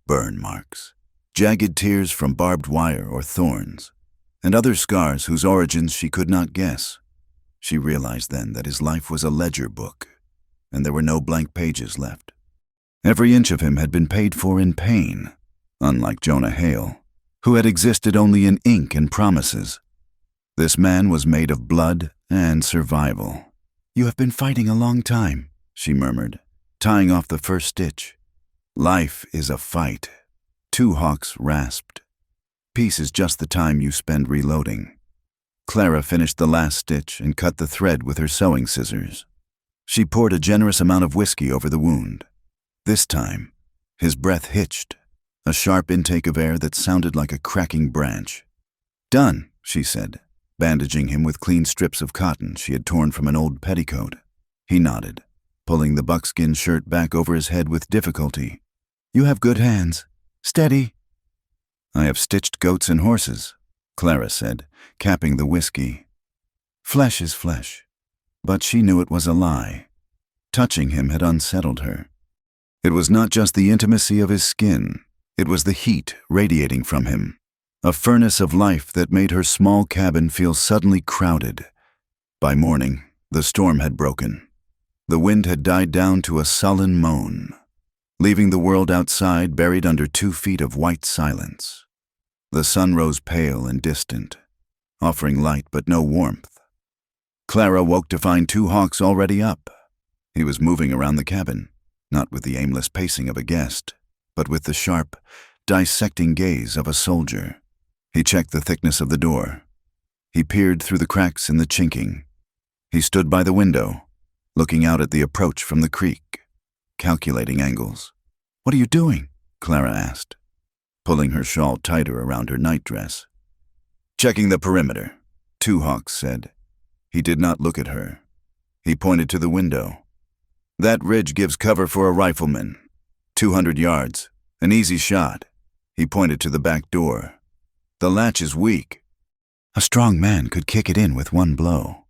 Burn marks, jagged tears from barbed wire or thorns, and other scars whose origins she could not guess. She realized then that his life was a ledger book, and there were no blank pages left. Every inch of him had been paid for in pain, unlike Jonah Hale, who had existed only in ink and promises. This man was made of blood and survival. You have been fighting a long time, she murmured, tying off the first stitch. Life is a fight, Two Hawks rasped. Peace is just the time you spend reloading. Clara finished the last stitch and cut the thread with her sewing scissors. She poured a generous amount of whiskey over the wound. This time, his breath hitched, a sharp intake of air that sounded like a cracking branch. "Done," she said, bandaging him with clean strips of cotton she had torn from an old petticoat. He nodded, pulling the buckskin shirt back over his head with difficulty. "You have good hands. Steady." "I have stitched goats and horses," Clara said, capping the whiskey. Flesh is flesh. But she knew it was a lie. Touching him had unsettled her. It was not just the intimacy of his skin, it was the heat radiating from him, a furnace of life that made her small cabin feel suddenly crowded. By morning, the storm had broken. The wind had died down to a sullen moan, leaving the world outside buried under 2 feet of white silence. The sun rose pale and distant, offering light but no warmth. Clara woke to find 2 hawks already up. He was moving around the cabin, not with the aimless pacing of a guest, but with the sharp, dissecting gaze of a soldier. He checked the thickness of the door. He peered through the cracks in the chinking. He stood by the window, looking out at the approach from the creek, calculating angles. "What are you doing?" Clara asked, pulling her shawl tighter around her nightdress. "Checking the perimeter," 2 hawks said. He did not look at her. He pointed to the window. "That ridge gives cover for a rifleman. 200 yards, an easy shot." He pointed to the back door. "The latch is weak. A strong man could kick it in with 1 blow."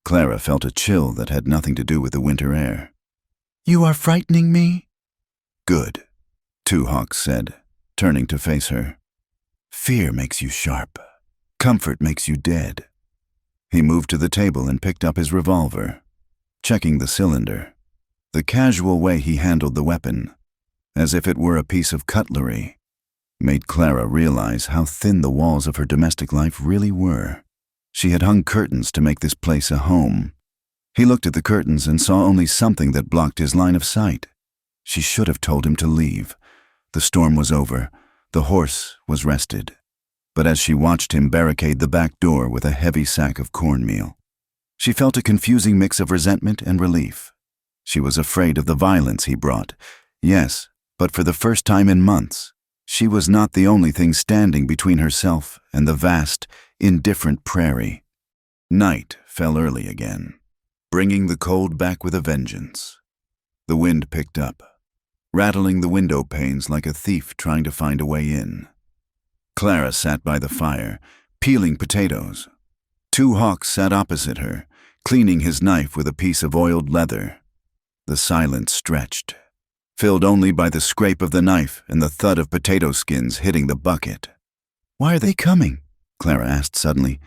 Clara felt a chill that had nothing to do with the winter air. "You are frightening me?" "Good," 2 hawks said, turning to face her. "Fear makes you sharp. Comfort makes you dead." He moved to the table and picked up his revolver, checking the cylinder. The casual way he handled the weapon, as if it were a piece of cutlery, made Clara realize how thin the walls of her domestic life really were. She had hung curtains to make this place a home. He looked at the curtains and saw only something that blocked his line of sight. She should have told him to leave. The storm was over. The horse was rested. But as she watched him barricade the back door with a heavy sack of cornmeal, she felt a confusing mix of resentment and relief. She was afraid of the violence he brought. Yes, but for the first time in months, she was not the only thing standing between herself and the vast, indifferent prairie. Night fell early again, bringing the cold back with a vengeance. The wind picked up, rattling the window panes like a thief trying to find a way in. Clara sat by the fire, peeling potatoes. 2 hawks sat opposite her, cleaning his knife with a piece of oiled leather. The silence stretched, filled only by the scrape of the knife and the thud of potato skins hitting the bucket. "Why are they coming?" Clara asked suddenly.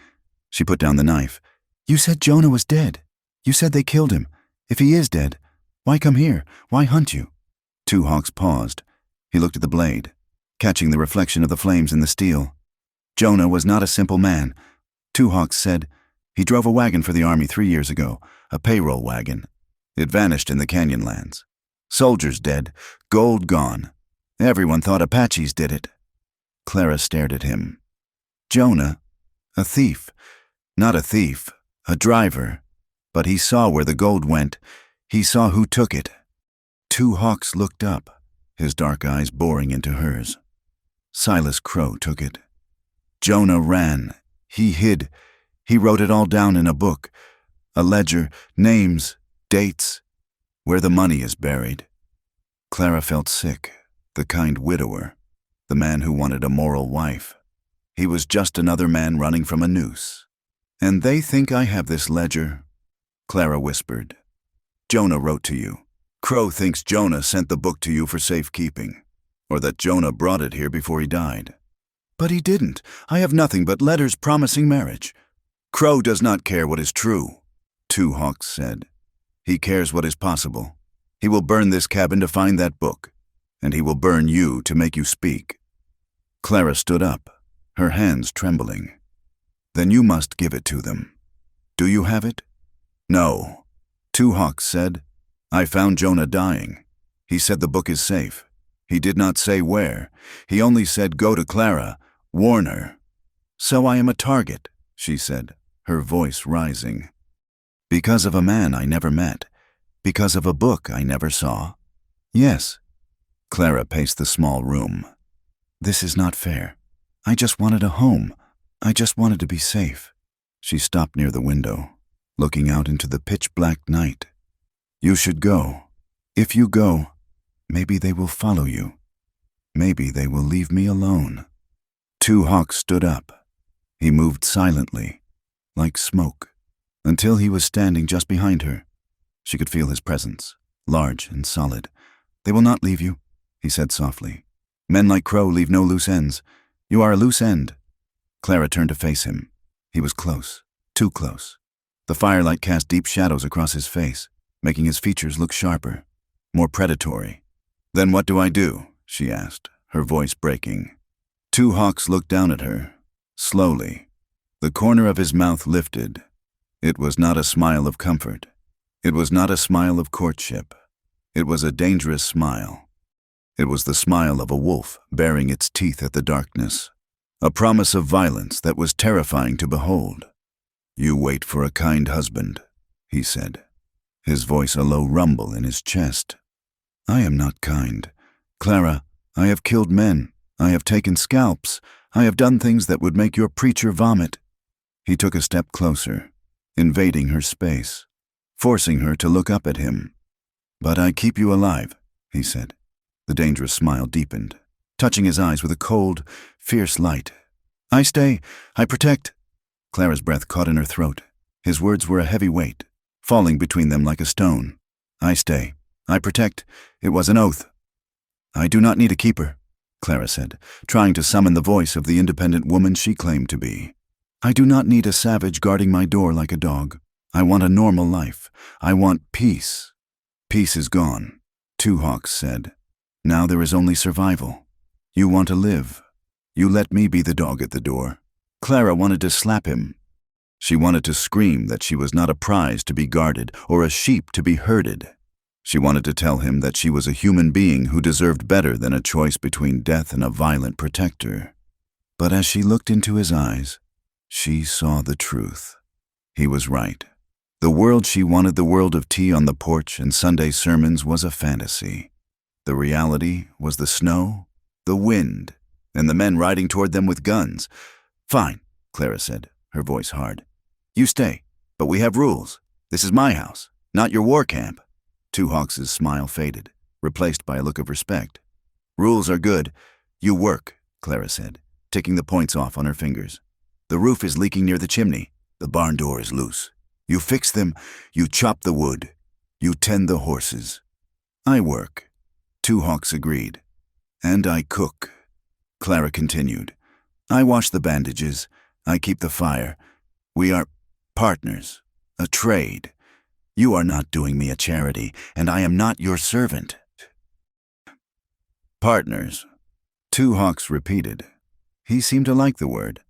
She put down the knife. "You said Jonah was dead. You said they killed him. If he is dead, why come here? Why hunt you?" 2 hawks paused. He looked at the blade, catching the reflection of the flames in the steel. "Jonah was not a simple man," 2 hawks said. "He drove a wagon for the army 3 years ago, a payroll wagon. It vanished in the canyonlands. Soldiers dead, gold gone. Everyone thought Apaches did it." Clara stared at him. "Jonah? A thief? Not a thief, a driver. But he saw where the gold went. He saw who took it." 2 hawks looked up, his dark eyes boring into hers. "Silas Crow took it. Jonah ran. He hid. He wrote it all down in a book. A ledger, names, dates, where the money is buried." Clara felt sick, the kind widower, the man who wanted a moral wife. He was just another man running from a noose. "And they think I have this ledger," Clara whispered. "Jonah wrote to you. Crow thinks Jonah sent the book to you for safekeeping, or that Jonah brought it here before he died. But he didn't. I have nothing but letters promising marriage. Crow does not care what is true," 2 hawks said. "He cares what is possible. He will burn this cabin to find that book, and he will burn you to make you speak." Clara stood up, her hands trembling. "Then you must give it to them. Do you have it?" "No," 2 hawks said. "I found Jonah dying. He said the book is safe. He did not say where. He only said go to Clara, warn her." "So I am a target," she said, her voice rising. "Because of a man I never met. Because of a book I never saw." "Yes." Clara paced the small room, This is not fair. I just wanted a home. I just wanted to be safe. She stopped near the window, looking out into the pitch-black night. You should go. If you go, maybe they will follow you. Maybe they will leave me alone. Two Hawks stood up. He moved silently, like smoke, until he was standing just behind her. She could feel his presence, large and solid. They will not leave you, he said softly. Men like Crow leave no loose ends. You are a loose end. Clara turned to face him. He was close, too close. The firelight cast deep shadows across his face, making his features look sharper, more predatory. Then what do I do? She asked, her voice breaking. Two Hawks looked down at her, slowly. The corner of his mouth lifted. It was not a smile of comfort. It was not a smile of courtship. It was a dangerous smile. It was the smile of a wolf baring its teeth at the darkness, a promise of violence that was terrifying to behold. You wait for a kind husband, he said, his voice a low rumble in his chest. I am not kind. Clara, I have killed men. I have taken scalps. I have done things that would make your preacher vomit. He took a step closer, invading her space, forcing her to look up at him. But I keep you alive, he said. The dangerous smile deepened, touching his eyes with a cold, fierce light. I stay. I protect. Clara's breath caught in her throat. His words were a heavy weight, falling between them like a stone. I stay. I protect. It was an oath. I do not need a keeper, Clara said, trying to summon the voice of the independent woman she claimed to be. I do not need a savage guarding my door like a dog. I want a normal life. I want peace. Peace is gone, Two Hawks said. Now there is only survival. You want to live. You let me be the dog at the door. Clara wanted to slap him. She wanted to scream that she was not a prize to be guarded or a sheep to be herded. She wanted to tell him that she was a human being who deserved better than a choice between death and a violent protector. But as she looked into his eyes, she saw the truth. He was right. The world she wanted, the world of tea on the porch and Sunday sermons, was a fantasy. The reality was the snow, the wind, and the men riding toward them with guns. Fine, Clara said, her voice hard. You stay, but we have rules. This is my house, not your war camp. Two Hawks' smile faded, replaced by a look of respect. Rules are good. You work, Clara said, ticking the points off on her fingers. The roof is leaking near the chimney. The barn door is loose. You fix them. You chop the wood. You tend the horses. I work. Two Hawks agreed. And I cook, Clara continued. I wash the bandages. I keep the fire. We are partners, a trade. You are not doing me a charity, and I am not your servant. Partners, Two Hawks repeated. He seemed to like the word.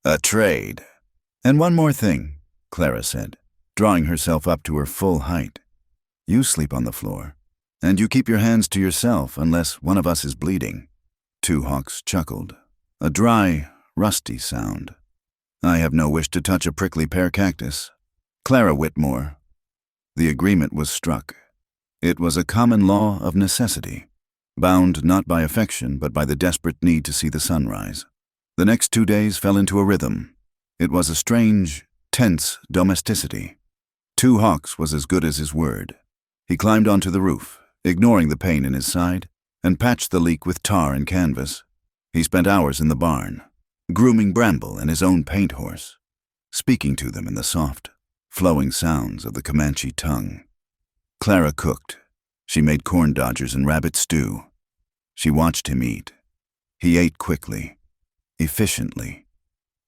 A trade. And one more thing, Clara said, drawing herself up to her full height. You sleep on the floor, and you keep your hands to yourself unless one of us is bleeding. Two Hawks chuckled, a dry, rusty sound. I have no wish to touch a prickly pear cactus. Clara Whitmore. The agreement was struck. It was a common law of necessity, bound not by affection but by the desperate need to see the sunrise. The next 2 days fell into a rhythm. It was a strange, tense domesticity. Two Hawks was as good as his word. He climbed onto the roof, ignoring the pain in his side, and patched the leak with tar and canvas. He spent hours in the barn, grooming Bramble and his own paint horse, speaking to them in the soft, flowing sounds of the Comanche tongue. Clara cooked. She made corn dodgers and rabbit stew. She watched him eat. He ate quickly, efficiently,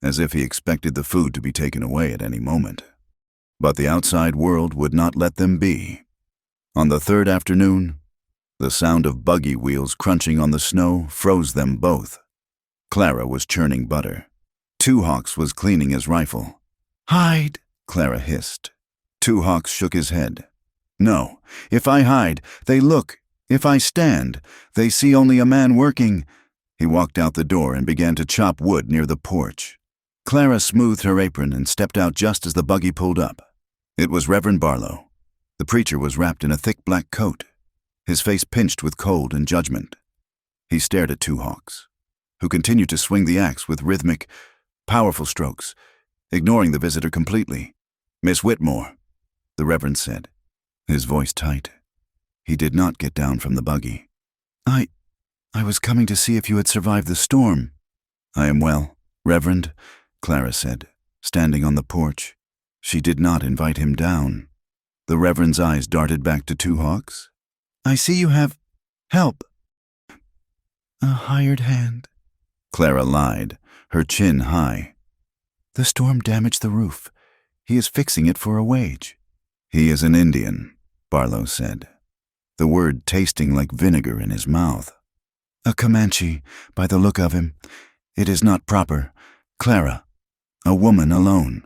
as if he expected the food to be taken away at any moment. But the outside world would not let them be. On the third afternoon, the sound of buggy wheels crunching on the snow froze them both. Clara was churning butter. Two Hawks was cleaning his rifle. Hide, Clara hissed. Two Hawks shook his head. No, if I hide, they look. If I stand, they see only a man working. He walked out the door and began to chop wood near the porch. Clara smoothed her apron and stepped out just as the buggy pulled up. It was Reverend Barlow. The preacher was wrapped in a thick black coat, his face pinched with cold and judgment. He stared at Two Hawks. who continued to swing the axe with rhythmic, powerful strokes, ignoring the visitor completely. "Miss Whitmore," the Reverend said, his voice tight. He did not get down from the buggy. I was coming to see if you had survived the storm." "I am well, Reverend," Clara said, standing on the porch. She did not invite him down. The Reverend's eyes darted back to Two Hawks. "I see you have help. A hired hand," Clara lied, her chin high. "The storm damaged the roof. He is fixing it for a wage." "He is an Indian," Barlow said, the word tasting like vinegar in his mouth. "A Comanche, by the look of him. It is not proper. Clara, a woman alone,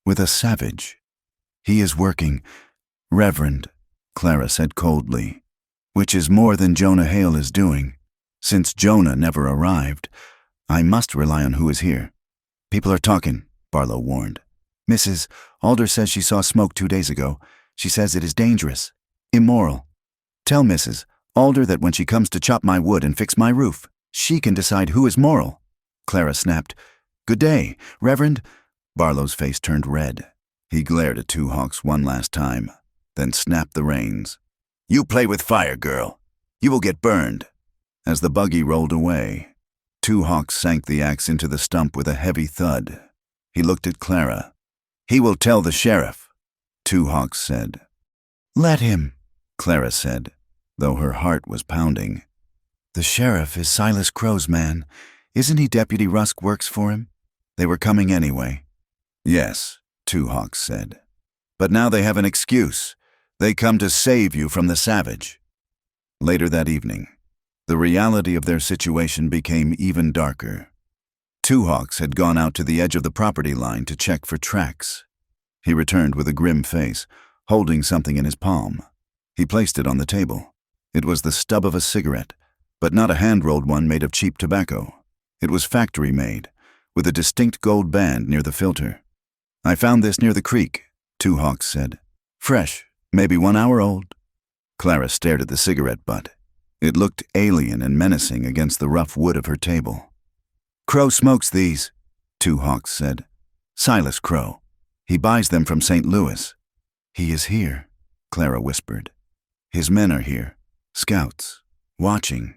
with a savage. He is working, Reverend," Clara said coldly, "which is more than Jonah Hale is doing. Since Jonah never arrived, I must rely on who is here." "People are talking," Barlow warned. "Mrs. Alder says she saw smoke 2 days ago. She says it is dangerous, immoral. Tell Mrs. Alder that when she comes to chop my wood and fix my roof, she can decide who is moral." Clara snapped. "Good day, Reverend." Barlow's face turned red. He glared at Two Hawks one last time, then snapped the reins. "You play with fire, girl. You will get burned." As the buggy rolled away, Two Hawks sank the axe into the stump with a heavy thud. He looked at Clara. "He will tell the sheriff," Two Hawks said. "Let him," Clara said, though her heart was pounding. "The sheriff is Silas Crow's man. Isn't he Deputy Rusk works for him?" They were coming anyway. "Yes," Two Hawks said. "But now they have an excuse. They come to save you from the savage." Later that evening, the reality of their situation became even darker. Two Hawks had gone out to the edge of the property line to check for tracks. He returned with a grim face, holding something in his palm. He placed it on the table. It was the stub of a cigarette, but not a hand-rolled one made of cheap tobacco. It was factory-made, with a distinct gold band near the filter. "I found this near the creek," Two Hawks said. "Fresh, maybe 1 hour old." Clara stared at the cigarette butt. It looked alien and menacing against the rough wood of her table. "Crow smokes these," Two Hawks said. "Silas Crow. He buys them from St. Louis." "He is here," Clara whispered. "His men are here, scouts, watching,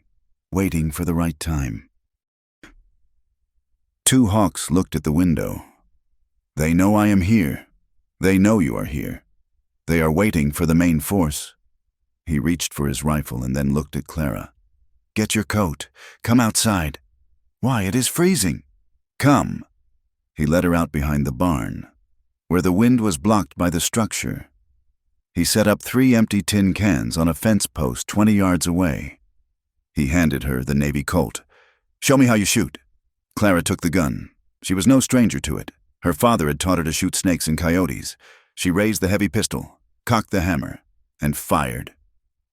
waiting for the right time." Two Hawks looked at the window. "They know I am here. They know you are here. They are waiting for the main force." He reached for his rifle and then looked at Clara. "Get your coat. Come outside." "Why, it is freezing." "Come." He led her out behind the barn, where the wind was blocked by the structure. He set up 3 empty tin cans on a fence post 20 yards away. He handed her the Navy Colt. "Show me how you shoot." Clara took the gun. She was no stranger to it. Her father had taught her to shoot snakes and coyotes. She raised the heavy pistol, cocked the hammer, and fired.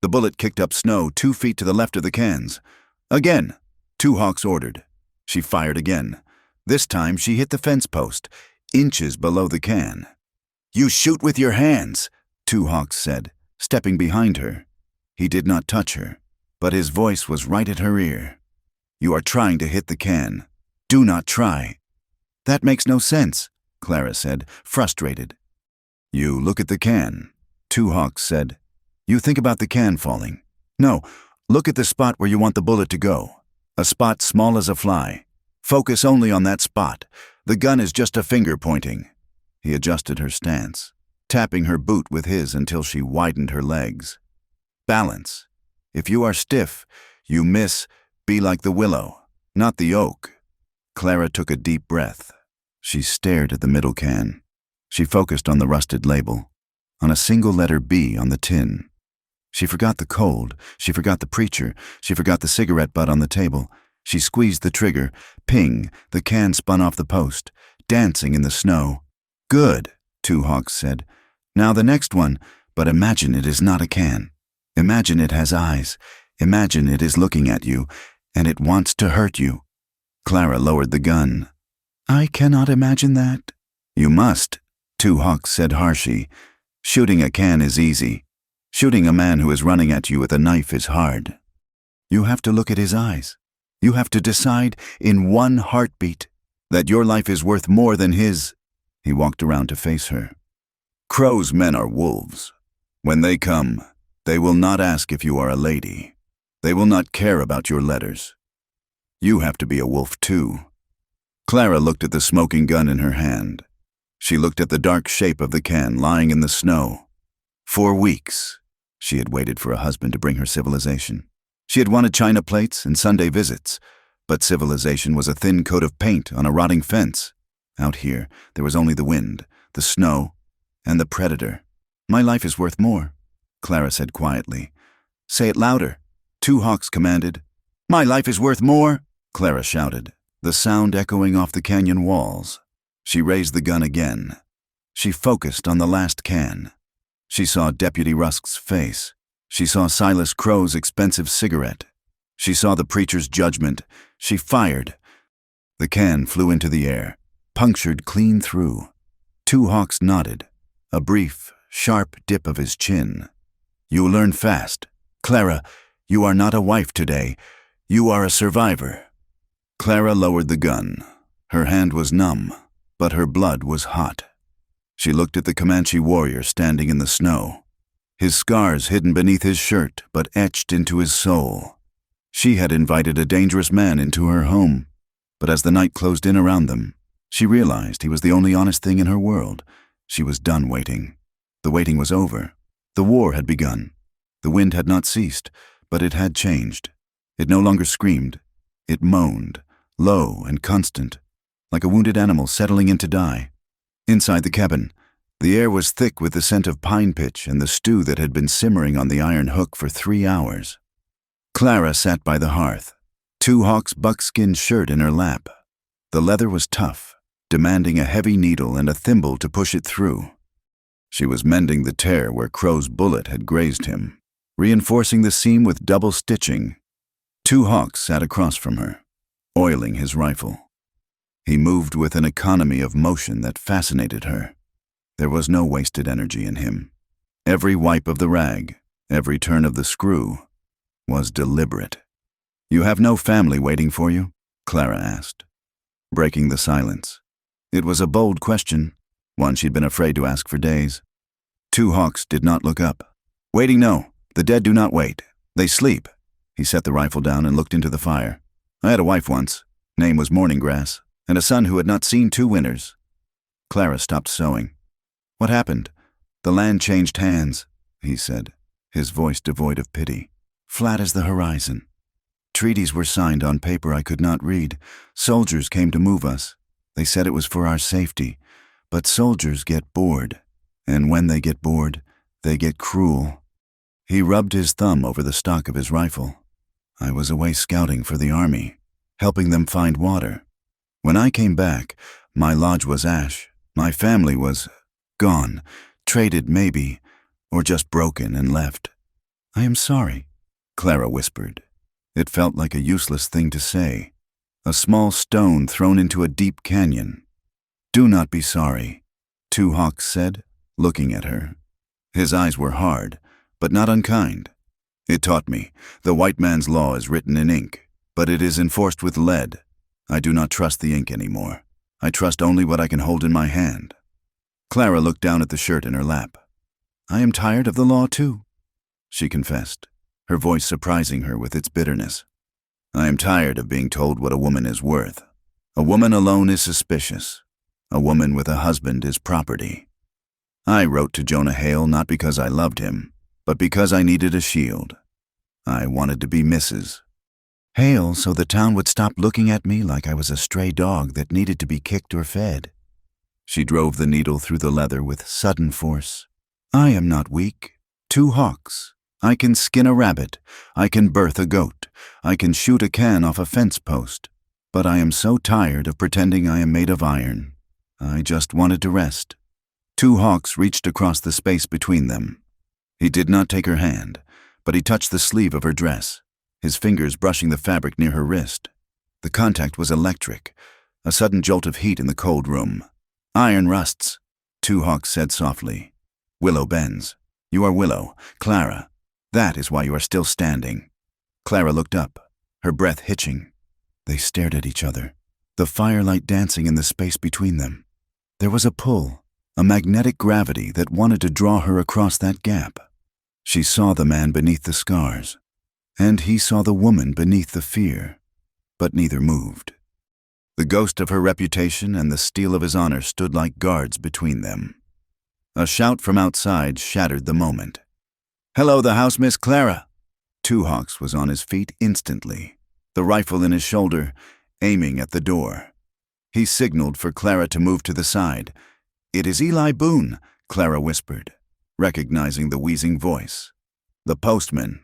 The bullet kicked up snow 2 feet to the left of the cans. "Again," Two Hawks ordered. She fired again. This time she hit the fence post, inches below the can. "You shoot with your hands," Two Hawks said, stepping behind her. He did not touch her, but his voice was right at her ear. "You are trying to hit the can. Do not try." "That makes no sense," Clara said, frustrated. "You look at the can," Two Hawks said. "You think about the can falling. No, look at the spot where you want the bullet to go. A spot small as a fly. Focus only on that spot. The gun is just a finger pointing." He adjusted her stance, tapping her boot with his until she widened her legs. "Balance. If you are stiff, you miss. Be like the willow, not the oak." Clara took a deep breath. She stared at the middle can. She focused on the rusted label, on a single letter B on the tin. She forgot the cold, she forgot the preacher, she forgot the cigarette butt on the table. She squeezed the trigger. Ping, the can spun off the post, dancing in the snow. "Good," Two Hawks said. "Now the next one, but imagine it is not a can. Imagine it has eyes. Imagine it is looking at you, and it wants to hurt you." Clara lowered the gun. "I cannot imagine that." "You must," Two Hawks said harshly. "Shooting a can is easy. Shooting a man who is running at you with a knife is hard. You have to look at his eyes. You have to decide in one heartbeat that your life is worth more than his. He walked around to face her. Crow's men are wolves. When they come, they will not ask if you are a lady. They will not care about your letters. You have to be a wolf too. Clara looked at the smoking gun in her hand. She looked at the dark shape of the can lying in the snow. 4 weeks, she had waited for a husband to bring her civilization. She had wanted china plates and Sunday visits, but civilization was a thin coat of paint on a rotting fence. Out here, there was only the wind, the snow, and the predator. My life is worth more, Clara said quietly. Say it louder, 2 Hawks commanded. My life is worth more, Clara shouted, the sound echoing off the canyon walls. She raised the gun again. She focused on the last can. She saw Deputy Rusk's face. She saw Silas Crow's expensive cigarette. She saw the preacher's judgment. She fired. The can flew into the air, punctured clean through. 2 Hawks nodded, a brief, sharp dip of his chin. You learn fast. Clara, you are not a wife today. You are a survivor. Clara lowered the gun. Her hand was numb, but her blood was hot. She looked at the Comanche warrior standing in the snow, his scars hidden beneath his shirt but etched into his soul. She had invited a dangerous man into her home, but as the night closed in around them, she realized he was the only honest thing in her world. She was done waiting. The waiting was over. The war had begun. The wind had not ceased, but it had changed. It no longer screamed. It moaned, low and constant, like a wounded animal settling in to die. Inside the cabin, the air was thick with the scent of pine pitch and the stew that had been simmering on the iron hook for 3 hours. Clara sat by the hearth, 2 Hawks' buckskin shirt in her lap. The leather was tough, demanding a heavy needle and a thimble to push it through. She was mending the tear where Crow's bullet had grazed him, reinforcing the seam with double stitching. 2 Hawks sat across from her, oiling his rifle. He moved with an economy of motion that fascinated her. There was no wasted energy in him. Every wipe of the rag, every turn of the screw, was deliberate. You have no family waiting for you? Clara asked, breaking the silence. It was a bold question, one she'd been afraid to ask for days. 2 Hawks did not look up. Waiting, no. The dead do not wait. They sleep. He set the rifle down and looked into the fire. I had a wife once. Name was Morning Grass, and a son who had not seen 2 winters. Clara stopped sewing. What happened? The land changed hands, he said, his voice devoid of pity, flat as the horizon. Treaties were signed on paper I could not read. Soldiers came to move us. They said it was for our safety. But soldiers get bored, and when they get bored, they get cruel. He rubbed his thumb over the stock of his rifle. I was away scouting for the army, helping them find water. When I came back, my lodge was ash. My family was gone, traded maybe, or just broken and left. I am sorry, Clara whispered. It felt like a useless thing to say, a small stone thrown into a deep canyon. Do not be sorry, 2 Hawks said, looking at her. His eyes were hard, but not unkind. It taught me, the white man's law is written in ink, but it is enforced with lead. I do not trust the ink anymore. I trust only what I can hold in my hand. Clara looked down at the shirt in her lap. I am tired of the law too, she confessed, her voice surprising her with its bitterness. I am tired of being told what a woman is worth. A woman alone is suspicious. A woman with a husband is property. I wrote to Jonah Hale not because I loved him, but because I needed a shield. I wanted to be Mrs. Hale so the town would stop looking at me like I was a stray dog that needed to be kicked or fed. She drove the needle through the leather with sudden force. I am not weak. 2 Hawks. I can skin a rabbit. I can birth a goat. I can shoot a can off a fence post. But I am so tired of pretending I am made of iron. I just wanted to rest. 2 Hawks reached across the space between them. He did not take her hand, but he touched the sleeve of her dress, his fingers brushing the fabric near her wrist. The contact was electric, a sudden jolt of heat in the cold room. Iron rusts, 2 Hawks said softly. Willow bends. You are Willow, Clara. That is why you are still standing. Clara looked up, her breath hitching. They stared at each other, the firelight dancing in the space between them. There was a pull, a magnetic gravity that wanted to draw her across that gap. She saw the man beneath the scars, and he saw the woman beneath the fear, but neither moved. The ghost of her reputation and the steel of his honor stood like guards between them. A shout from outside shattered the moment. "Hello, the house, Miss Clara!" Two Hawks was on his feet instantly, the rifle in his shoulder, aiming at the door. He signaled for Clara to move to the side. "It is Eli Boone," Clara whispered, recognizing the wheezing voice. "The postman."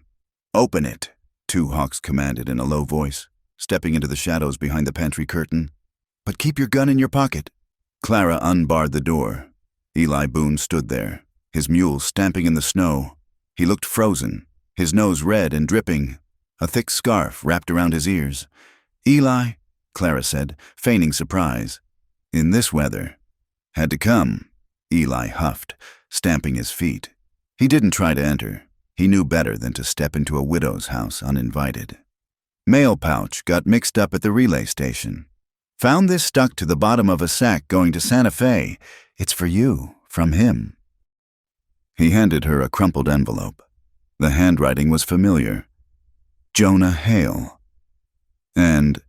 "Open it," Two Hawks commanded in a low voice, stepping into the shadows behind the pantry curtain. "But keep your gun in your pocket." Clara unbarred the door. Eli Boone stood there, his mule stamping in the snow. He looked frozen, his nose red and dripping, a thick scarf wrapped around his ears. "Eli," Clara said, feigning surprise. "In this weather." "Had to come," Eli huffed, stamping his feet. He didn't try to enter. He knew better than to step into a widow's house uninvited. "Mail pouch got mixed up at the relay station. Found this stuck to the bottom of a sack going to Santa Fe. It's for you, from him." He handed her a crumpled envelope. The handwriting was familiar. Jonah Hale. And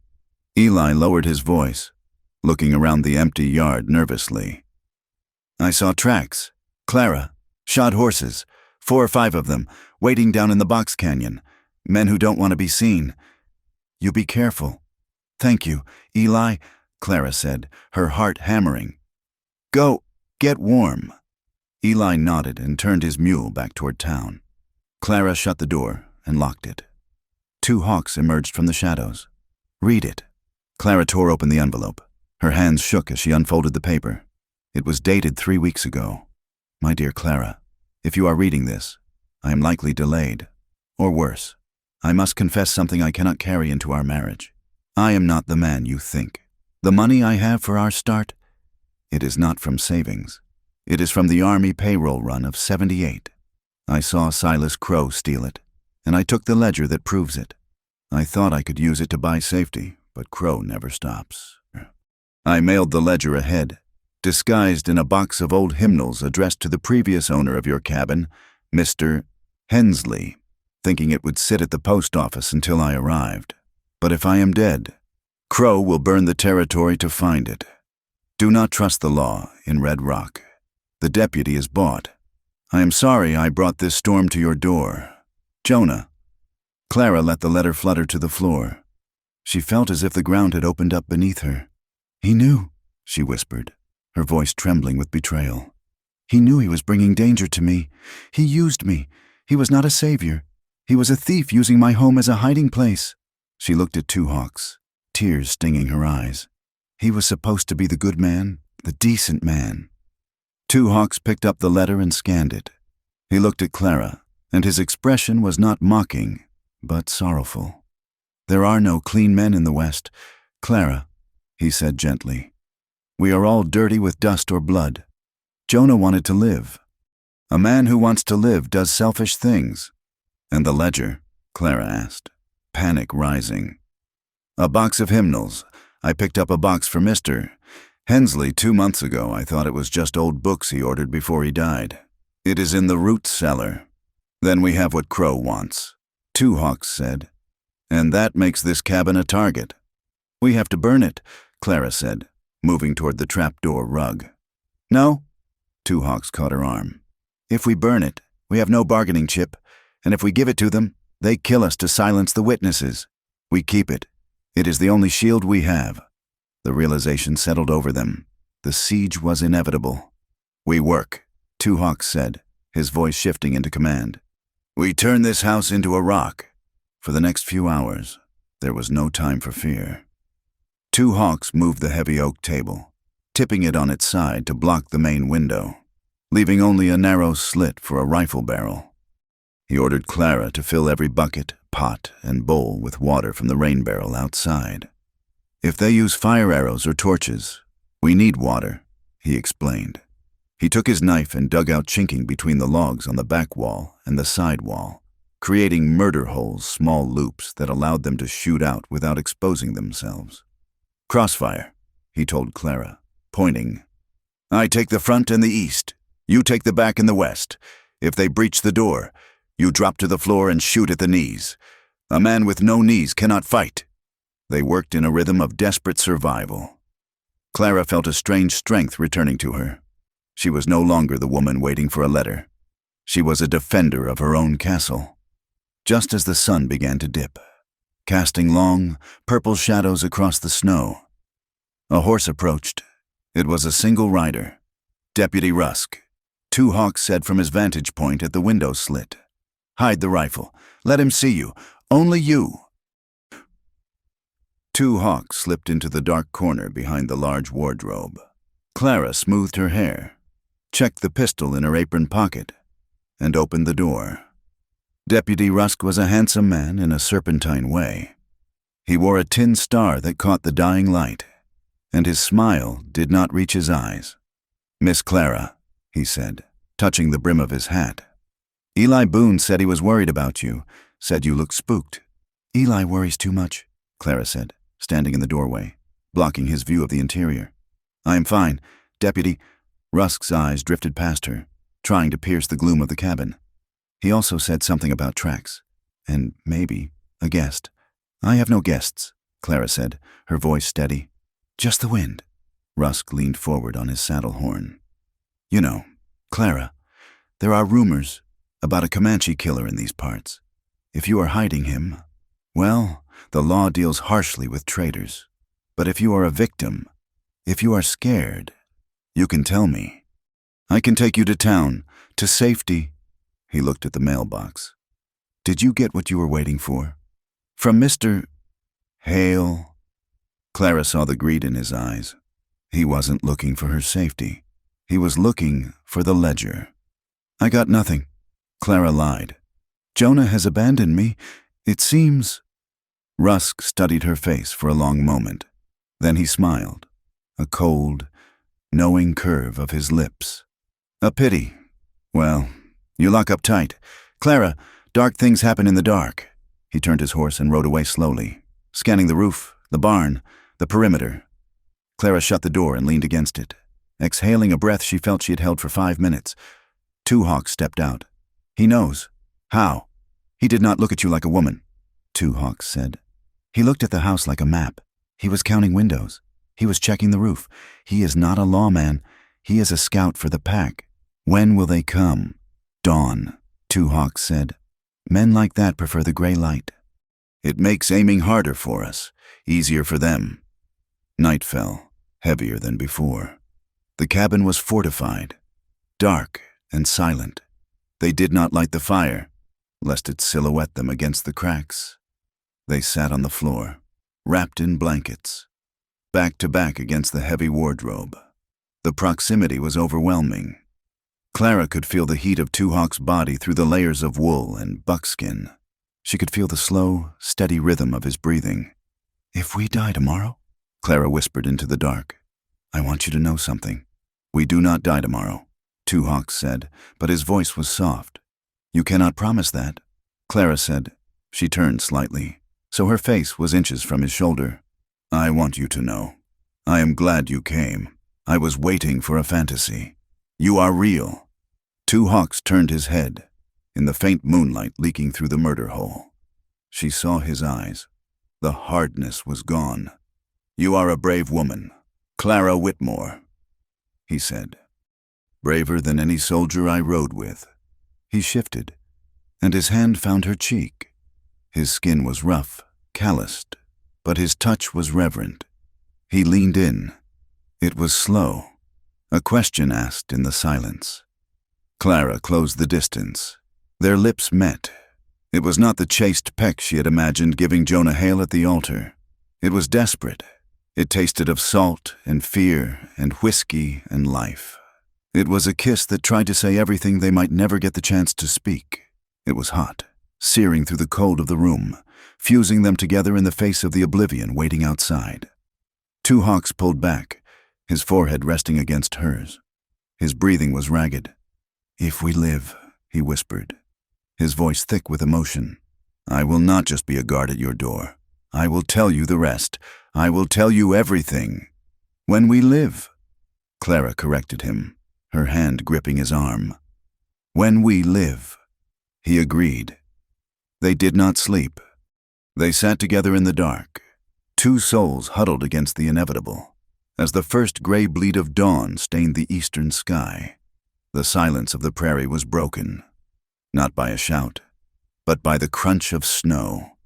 Eli lowered his voice, looking around the empty yard nervously. "I saw tracks. Clara. Shod horses. 4 or 5 of them, waiting down in the box canyon. Men who don't want to be seen. You be careful." "Thank you, Eli," Clara said, her heart hammering. "Go, get warm." Eli nodded and turned his mule back toward town. Clara shut the door and locked it. Two Hawks emerged from the shadows. "Read it." Clara tore open the envelope. Her hands shook as she unfolded the paper. It was dated 3 weeks ago. "My dear Clara, if you are reading this, I am likely delayed. Or worse, I must confess something I cannot carry into our marriage. I am not the man you think. The money I have for our start, it is not from savings. It is from the Army payroll run of '78. I saw Silas Crow steal it, and I took the ledger that proves it. I thought I could use it to buy safety, but Crow never stops. I mailed the ledger ahead, disguised in a box of old hymnals addressed to the previous owner of your cabin, Mr. Hensley, thinking it would sit at the post office until I arrived. But if I am dead, Crow will burn the territory to find it. Do not trust the law in Red Rock. The deputy is bought. I am sorry I brought this storm to your door. Jonah." Clara let the letter flutter to the floor. She felt as if the ground had opened up beneath her. "He knew," she whispered, her voice trembling with betrayal. "He knew he was bringing danger to me. He used me. He was not a savior. He was a thief using my home as a hiding place." She looked at Two Hawks, tears stinging her eyes. He was supposed to be the good man, the decent man. Two Hawks picked up the letter and scanned it. He looked at Clara, and his expression was not mocking, but sorrowful. "There are no clean men in the West, Clara," he said gently. "We are all dirty with dust or blood. Jonah wanted to live. A man who wants to live does selfish things." "And the ledger?" Clara asked, panic rising. "A box of hymnals. I picked up a box for Mr. Hensley 2 months ago. I thought it was just old books he ordered before he died. It is in the root cellar. Then we have what Crow wants," Two Hawks said. "And that makes this cabin a target." "We have to burn it," Clara said, moving toward the trapdoor rug. "No," Two Hawks caught her arm. "If we burn it, we have no bargaining chip, and if we give it to them, they kill us to silence the witnesses. We keep it. It is the only shield we have." The realization settled over them. The siege was inevitable. "We work," Two Hawks said, his voice shifting into command. "We turn this house into a rock." For the next few hours, there was no time for fear. Two Hawks moved the heavy oak table, tipping it on its side to block the main window, leaving only a narrow slit for a rifle barrel. He ordered Clara to fill every bucket, pot, and bowl with water from the rain barrel outside. "If they use fire arrows or torches, we need water," he explained. He took his knife and dug out chinking between the logs on the back wall and the side wall. creating murder holes, small loops that allowed them to shoot out without exposing themselves. "Crossfire," he told Clara, pointing. "I take the front and the east. You take the back and the west. If they breach the door, you drop to the floor and shoot at the knees. A man with no knees cannot fight." They worked in a rhythm of desperate survival. Clara felt a strange strength returning to her. She was no longer the woman waiting for a letter. She was a defender of her own castle. Just as the sun began to dip, casting long, purple shadows across the snow, a horse approached. It was a single rider, Deputy Rusk. Two Hawks said from his vantage point at the window slit, "Hide the rifle. Let him see you. Only you." Two Hawks slipped into the dark corner behind the large wardrobe. Clara smoothed her hair, checked the pistol in her apron pocket, and opened the door. Deputy Rusk was a handsome man in a serpentine way. He wore a tin star that caught the dying light, and his smile did not reach his eyes. "Miss Clara," he said, touching the brim of his hat. "Eli Boone said he was worried about you, said you looked spooked." "Eli worries too much," Clara said, standing in the doorway, blocking his view of the interior. "I am fine, Deputy." Rusk's eyes drifted past her, trying to pierce the gloom of the cabin. He also said something about tracks, and maybe a guest. "I have no guests," Clara said, her voice steady. "Just the wind." Rusk leaned forward on his saddle horn. "You know, Clara, there are rumors about a Comanche killer in these parts. If you are hiding him, well, the law deals harshly with traitors. But if you are a victim, if you are scared, you can tell me. I can take you to town, to safety." He looked at the mailbox. "Did you get what you were waiting for? From Mr. Hale?" Clara saw the greed in his eyes. He wasn't looking for her safety. He was looking for the ledger. "I got nothing," Clara lied. "Jonah has abandoned me, it seems." Rusk studied her face for a long moment. Then he smiled, a cold, knowing curve of his lips. "A pity. Well, you lock up tight. Clara, dark things happen in the dark." He turned his horse and rode away slowly, scanning the roof, the barn, the perimeter. Clara shut the door and leaned against it, exhaling a breath she felt she had held for 5 minutes. Two Hawks stepped out. "He knows." "How?" "He did not look at you like a woman," Two Hawks said. "He looked at the house like a map. He was counting windows. He was checking the roof. He is not a lawman. He is a scout for the pack. When will they come?" "Dawn," Two Hawks said. "Men like that prefer the gray light. It makes aiming harder for us, easier for them." Night fell, heavier than before. The cabin was fortified, dark and silent. They did not light the fire, lest it silhouette them against the cracks. They sat on the floor, wrapped in blankets, back to back against the heavy wardrobe. The proximity was overwhelming. Clara could feel the heat of Two Hawks' body through the layers of wool and buckskin. She could feel the slow, steady rhythm of his breathing. "If we die tomorrow," Clara whispered into the dark, "I want you to know something." "We do not die tomorrow," Two Hawks said, but his voice was soft. "You cannot promise that," Clara said. She turned slightly, so her face was inches from his shoulder. "I want you to know. I am glad you came. I was waiting for a fantasy. You are real." Two Hawks turned his head, in the faint moonlight leaking through the murder hole. She saw his eyes. The hardness was gone. "You are a brave woman, Clara Whitmore," he said. "Braver than any soldier I rode with." He shifted, and his hand found her cheek. His skin was rough, calloused, but his touch was reverent. He leaned in. It was slow, a question asked in the silence. Clara closed the distance. Their lips met. It was not the chaste peck she had imagined giving Jonah Hale at the altar. It was desperate. It tasted of salt and fear and whiskey and life. It was a kiss that tried to say everything they might never get the chance to speak. It was hot, searing through the cold of the room, fusing them together in the face of the oblivion waiting outside. Two Hawks pulled back, his forehead resting against hers. His breathing was ragged. "If we live," he whispered. his voice thick with emotion. "I will not just be a guard at your door. I will tell you the rest. I will tell you everything. When we live," Clara corrected him, her hand gripping his arm. "When we live." He agreed. They did not sleep. They sat together in the dark, two souls huddled against the inevitable, as the first gray bleed of dawn stained the eastern sky. The silence of the prairie was broken, not by a shout, but by the crunch of snow.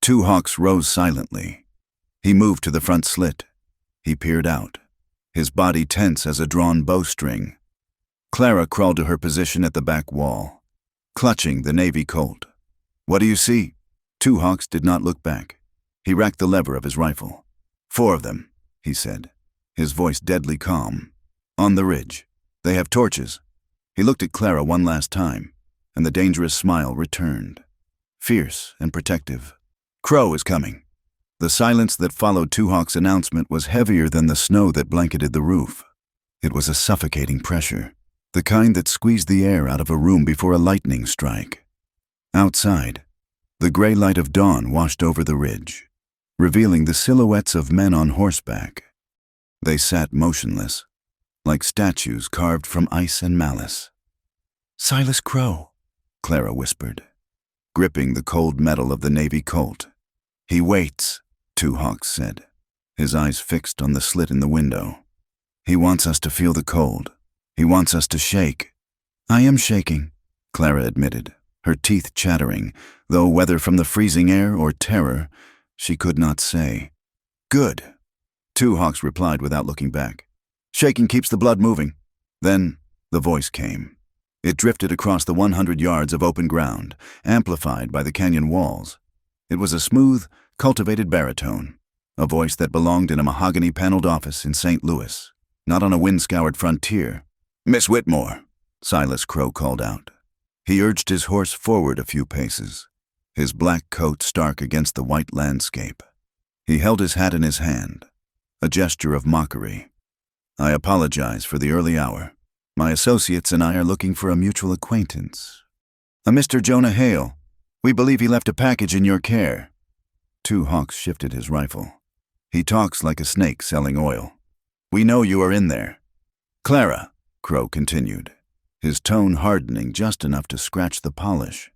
Two Hawks rose silently. He moved to the front slit. He peered out, his body tense as a drawn bowstring. Clara crawled to her position at the back wall, clutching the Navy Colt. "What do you see?" Two Hawks did not look back. He racked the lever of his rifle. "4 of them," he said, his voice deadly calm. "On the ridge. They have torches." He looked at Clara one last time, and the dangerous smile returned, fierce and protective. "Crow is coming." The silence that followed Two Hawks' announcement was heavier than the snow that blanketed the roof. It was a suffocating pressure, the kind that squeezed the air out of a room before a lightning strike. Outside, the gray light of dawn washed over the ridge, revealing the silhouettes of men on horseback. They sat motionless, like statues carved from ice and malice. "Silas Crow," Clara whispered, gripping the cold metal of the Navy Colt. "He waits," Two Hawks said, his eyes fixed on the slit in the window. "He wants us to feel the cold. He wants us to shake." "I am shaking," Clara admitted, her teeth chattering, though whether from the freezing air or terror, she could not say. "Good," Two Hawks replied without looking back. "Shaking keeps the blood moving." Then the voice came. It drifted across the 100 yards of open ground, amplified by the canyon walls. It was a smooth, cultivated baritone, a voice that belonged in a mahogany-paneled office in St. Louis, not on a wind-scoured frontier. "Miss Whitmore," Silas Crow called out. He urged his horse forward a few paces, his black coat stark against the white landscape. He held his hat in his hand, a gesture of mockery. "I apologize for the early hour. My associates and I are looking for a mutual acquaintance. A Mr. Jonah Hale. We believe he left a package in your care." Two Hawks shifted his rifle. "He talks like a snake selling oil. We know you are in there." "Clara," Crow continued, his tone hardening just enough to scratch the polish.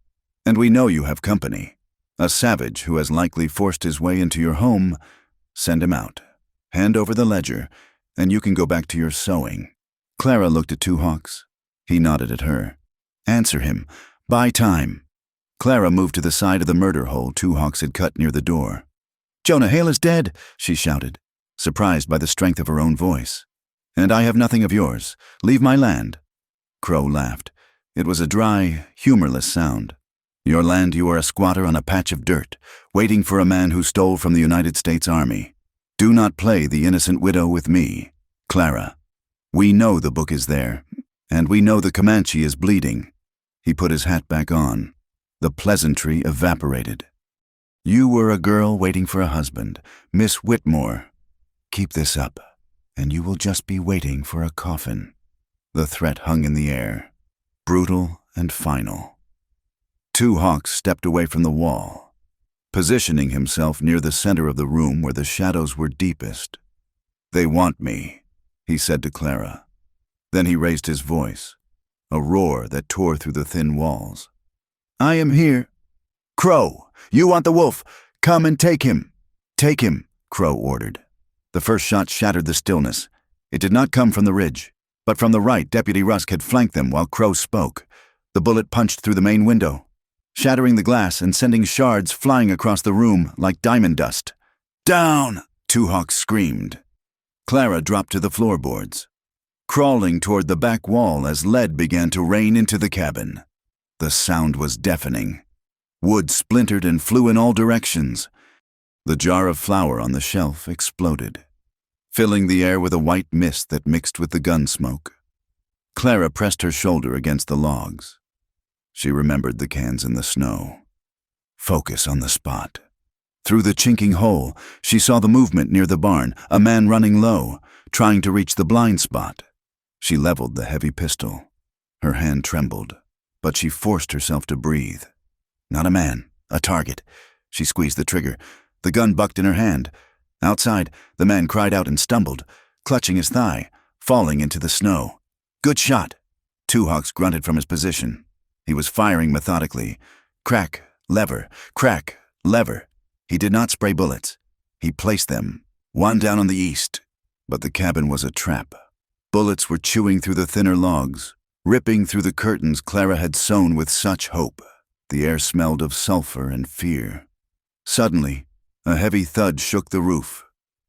"And we know you have company. A savage who has likely forced his way into your home. Send him out. Hand over the ledger, and you can go back to your sewing." Clara looked at Two Hawks. He nodded at her. "Answer him. Buy time." Clara moved to the side of the murder hole Two Hawks had cut near the door. "Jonah Hale is dead," she shouted, surprised by the strength of her own voice. "And I have nothing of yours. Leave my land." Crow laughed. It was a dry, humorless sound. "Your land, you are a squatter on a patch of dirt, waiting for a man who stole from the United States Army. Do not play the innocent widow with me, Clara. We know the book is there, and we know the Comanche is bleeding." He put his hat back on. The pleasantry evaporated. "You were a girl waiting for a husband, Miss Whitmore. Keep this up, and you will just be waiting for a coffin." The threat hung in the air, brutal and final. Two Hawks stepped away from the wall, positioning himself near the center of the room where the shadows were deepest. "They want me," he said to Clara. Then he raised his voice, a roar that tore through the thin walls. "I am here. Crow, you want the wolf. Come and take him." "Take him," Crow ordered. The first shot shattered the stillness. It did not come from the ridge, but from the right. Deputy Rusk had flanked them while Crow spoke. The bullet punched through the main window, shattering the glass and sending shards flying across the room like diamond dust. "Down!" Two Hawks screamed. Clara dropped to the floorboards, crawling toward the back wall as lead began to rain into the cabin. The sound was deafening. Wood splintered and flew in all directions. The jar of flour on the shelf exploded, filling the air with a white mist that mixed with the gun smoke. Clara pressed her shoulder against the logs. She remembered the cans in the snow. Focus on the spot. Through the chinking hole, she saw the movement near the barn, a man running low, trying to reach the blind spot. She leveled the heavy pistol. Her hand trembled. but she forced herself to breathe. Not a man, a target. She squeezed the trigger. The gun bucked in her hand. Outside, the man cried out and stumbled, clutching his thigh, falling into the snow. Good shot. Two Hawks grunted from his position. He was firing methodically. Crack, lever, crack, lever. He did not spray bullets. He placed them, one down on the east. But the cabin was a trap. Bullets were chewing through the thinner logs, ripping through the curtains Clara had sewn with such hope. The air smelled of sulfur and fear. Suddenly, a heavy thud shook the roof.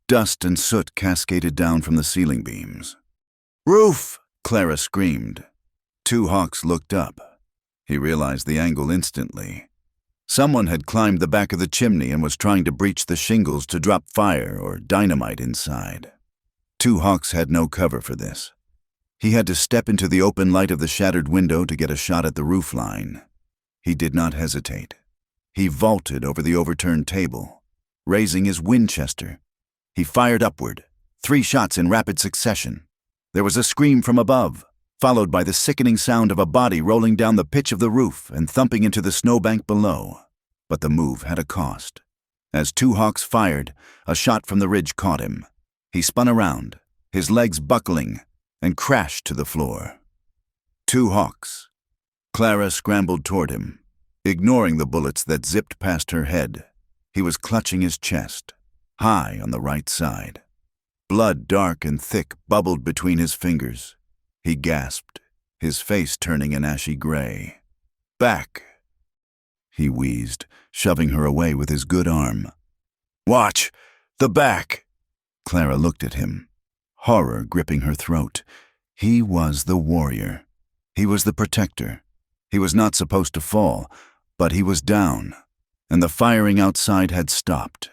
Dust and soot cascaded down from the ceiling beams. "Roof!" Clara screamed. Two Hawks looked up. He realized the angle instantly. Someone had climbed the back of the chimney and was trying to breach the shingles to drop fire or dynamite inside. Two Hawks had no cover for this. He had to step into the open light of the shattered window to get a shot at the roof line. He did not hesitate. He vaulted over the overturned table, raising his Winchester. He fired upward, 3 shots in rapid succession. There was a scream from above, followed by the sickening sound of a body rolling down the pitch of the roof and thumping into the snowbank below. But the move had a cost. As Two Hawks fired, a shot from the ridge caught him. He spun around, his legs buckling, and crashed to the floor. Two Hawks. Clara scrambled toward him, ignoring the bullets that zipped past her head. He was clutching his chest, high on the right side. Blood, dark and thick, bubbled between his fingers. He gasped, his face turning an ashy gray. "Back," he wheezed, shoving her away with his good arm. "Watch! The back!" Clara looked at him, horror gripping her throat. He was the warrior. He was the protector. He was not supposed to fall, but he was down, and the firing outside had stopped.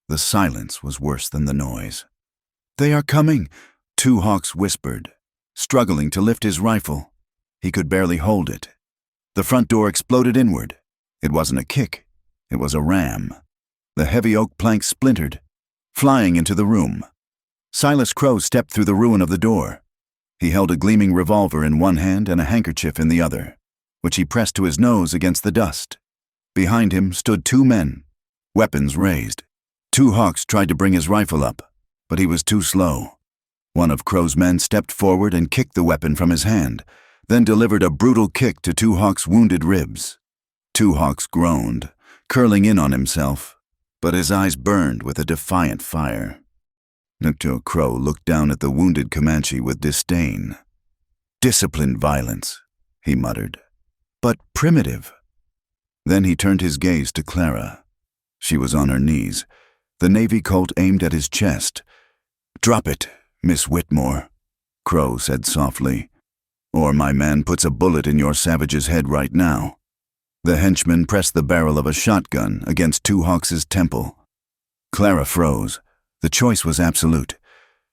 The silence was worse than the noise. "They are coming," Two Hawks whispered, struggling to lift his rifle. He could barely hold it. The front door exploded inward. It wasn't a kick. It was a ram. The heavy oak plank splintered, flying into the room. Silas Crow stepped through the ruin of the door. He held a gleaming revolver in one hand and a handkerchief in the other, which he pressed to his nose against the dust. Behind him stood 2 men, weapons raised. Two Hawks tried to bring his rifle up, but he was too slow. One of Crow's men stepped forward and kicked the weapon from his hand, then delivered a brutal kick to Two Hawks' wounded ribs. Two Hawks groaned, curling in on himself, but his eyes burned with a defiant fire. Nukto Crow looked down at the wounded Comanche with disdain. "Disciplined violence," he muttered, "but primitive." Then he turned his gaze to Clara. She was on her knees, the Navy Colt aimed at his chest. "Drop it, Miss Whitmore," Crow said softly, "or my man puts a bullet in your savage's head right now." The henchman pressed the barrel of a shotgun against Two Hawks' temple. Clara froze. The choice was absolute.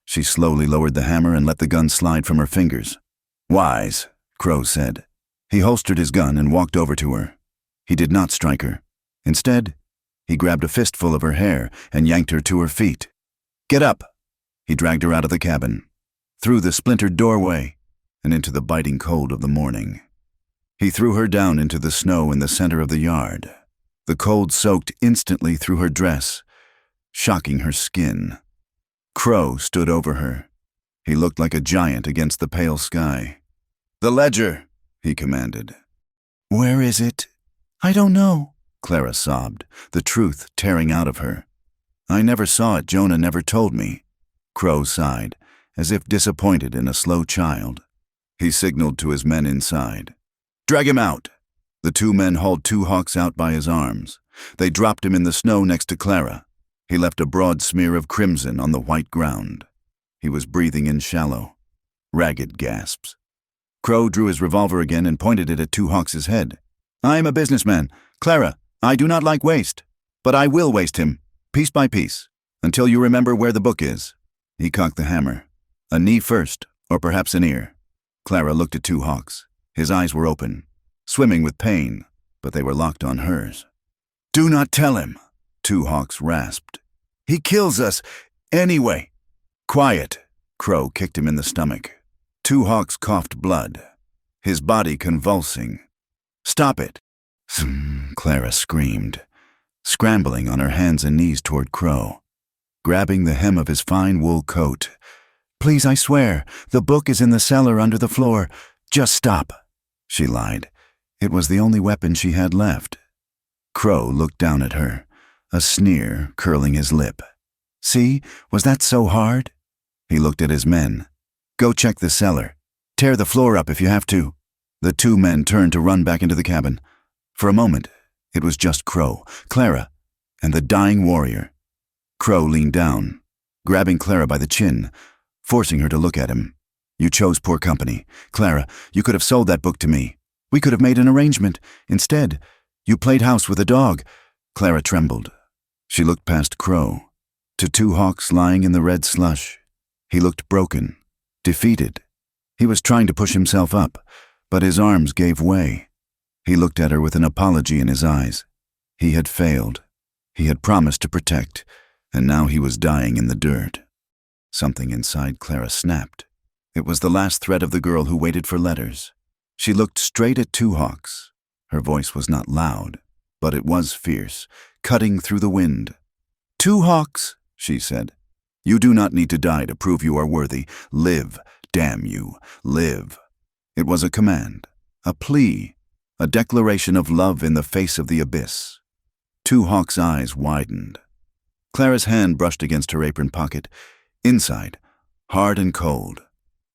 She slowly lowered the hammer and let the gun slide from her fingers. "Wise," Crow said. He holstered his gun and walked over to her. He did not strike her. Instead, he grabbed a fistful of her hair and yanked her to her feet. "Get up!" He dragged her out of the cabin, through the splintered doorway, and into the biting cold of the morning. He threw her down into the snow in the center of the yard. The cold soaked instantly through her dress, shocking her skin. Crow stood over her. He looked like a giant against the pale sky. "The ledger," he commanded. "Where is it?" "I don't know," Clara sobbed, the truth tearing out of her. "I never saw it. Jonah never told me." Crow sighed, as if disappointed in a slow child. He signaled to his men inside. "Drag him out." The 2 men hauled Two Hawks out by his arms. They dropped him in the snow next to Clara. He left a broad smear of crimson on the white ground. He was breathing in shallow, ragged gasps. Crow drew his revolver again and pointed it at Two Hawks' head. "I am a businessman. Clara, I do not like waste, but I will waste him, piece by piece, until you remember where the book is." He cocked the hammer. A knee first, or perhaps an ear. Clara looked at Two Hawks. His eyes were open, swimming with pain, but they were locked on hers. "Do not tell him," Two Hawks rasped. "He kills us, anyway." "Quiet," Crow kicked him in the stomach. Two Hawks coughed blood, his body convulsing. Stop it! Clara screamed, scrambling on her hands and knees toward Crow, grabbing the hem of his fine wool coat. Please, I swear, the book is in the cellar under the floor. Just stop, she lied. It was the only weapon she had left. Crow looked down at her, a sneer curling his lip. See, was that so hard? He looked at his men. Go check the cellar. Tear the floor up if you have to. The two men turned to run back into the cabin. For a moment, it was just Crow, Clara, and the dying warrior. Crow leaned down, grabbing Clara by the chin, forcing her to look at him. You chose poor company. Clara, you could have sold that book to me. We could have made an arrangement. Instead, you played house with a dog. Clara trembled. She looked past Crow, to Two Hawks lying in the red slush. He looked broken, defeated. He was trying to push himself up, but his arms gave way. He looked at her with an apology in his eyes. He had failed. He had promised to protect, and now he was dying in the dirt. Something inside Clara snapped. It was the last threat of the girl who waited for letters. She looked straight at Two Hawks. Her voice was not loud, but it was fierce, cutting through the wind. Two Hawks, she said. You do not need to die to prove you are worthy. Live, damn you, live. It was a command, a plea, a declaration of love in the face of the abyss. Two Hawks' eyes widened. Clara's hand brushed against her apron pocket. Inside, hard and cold,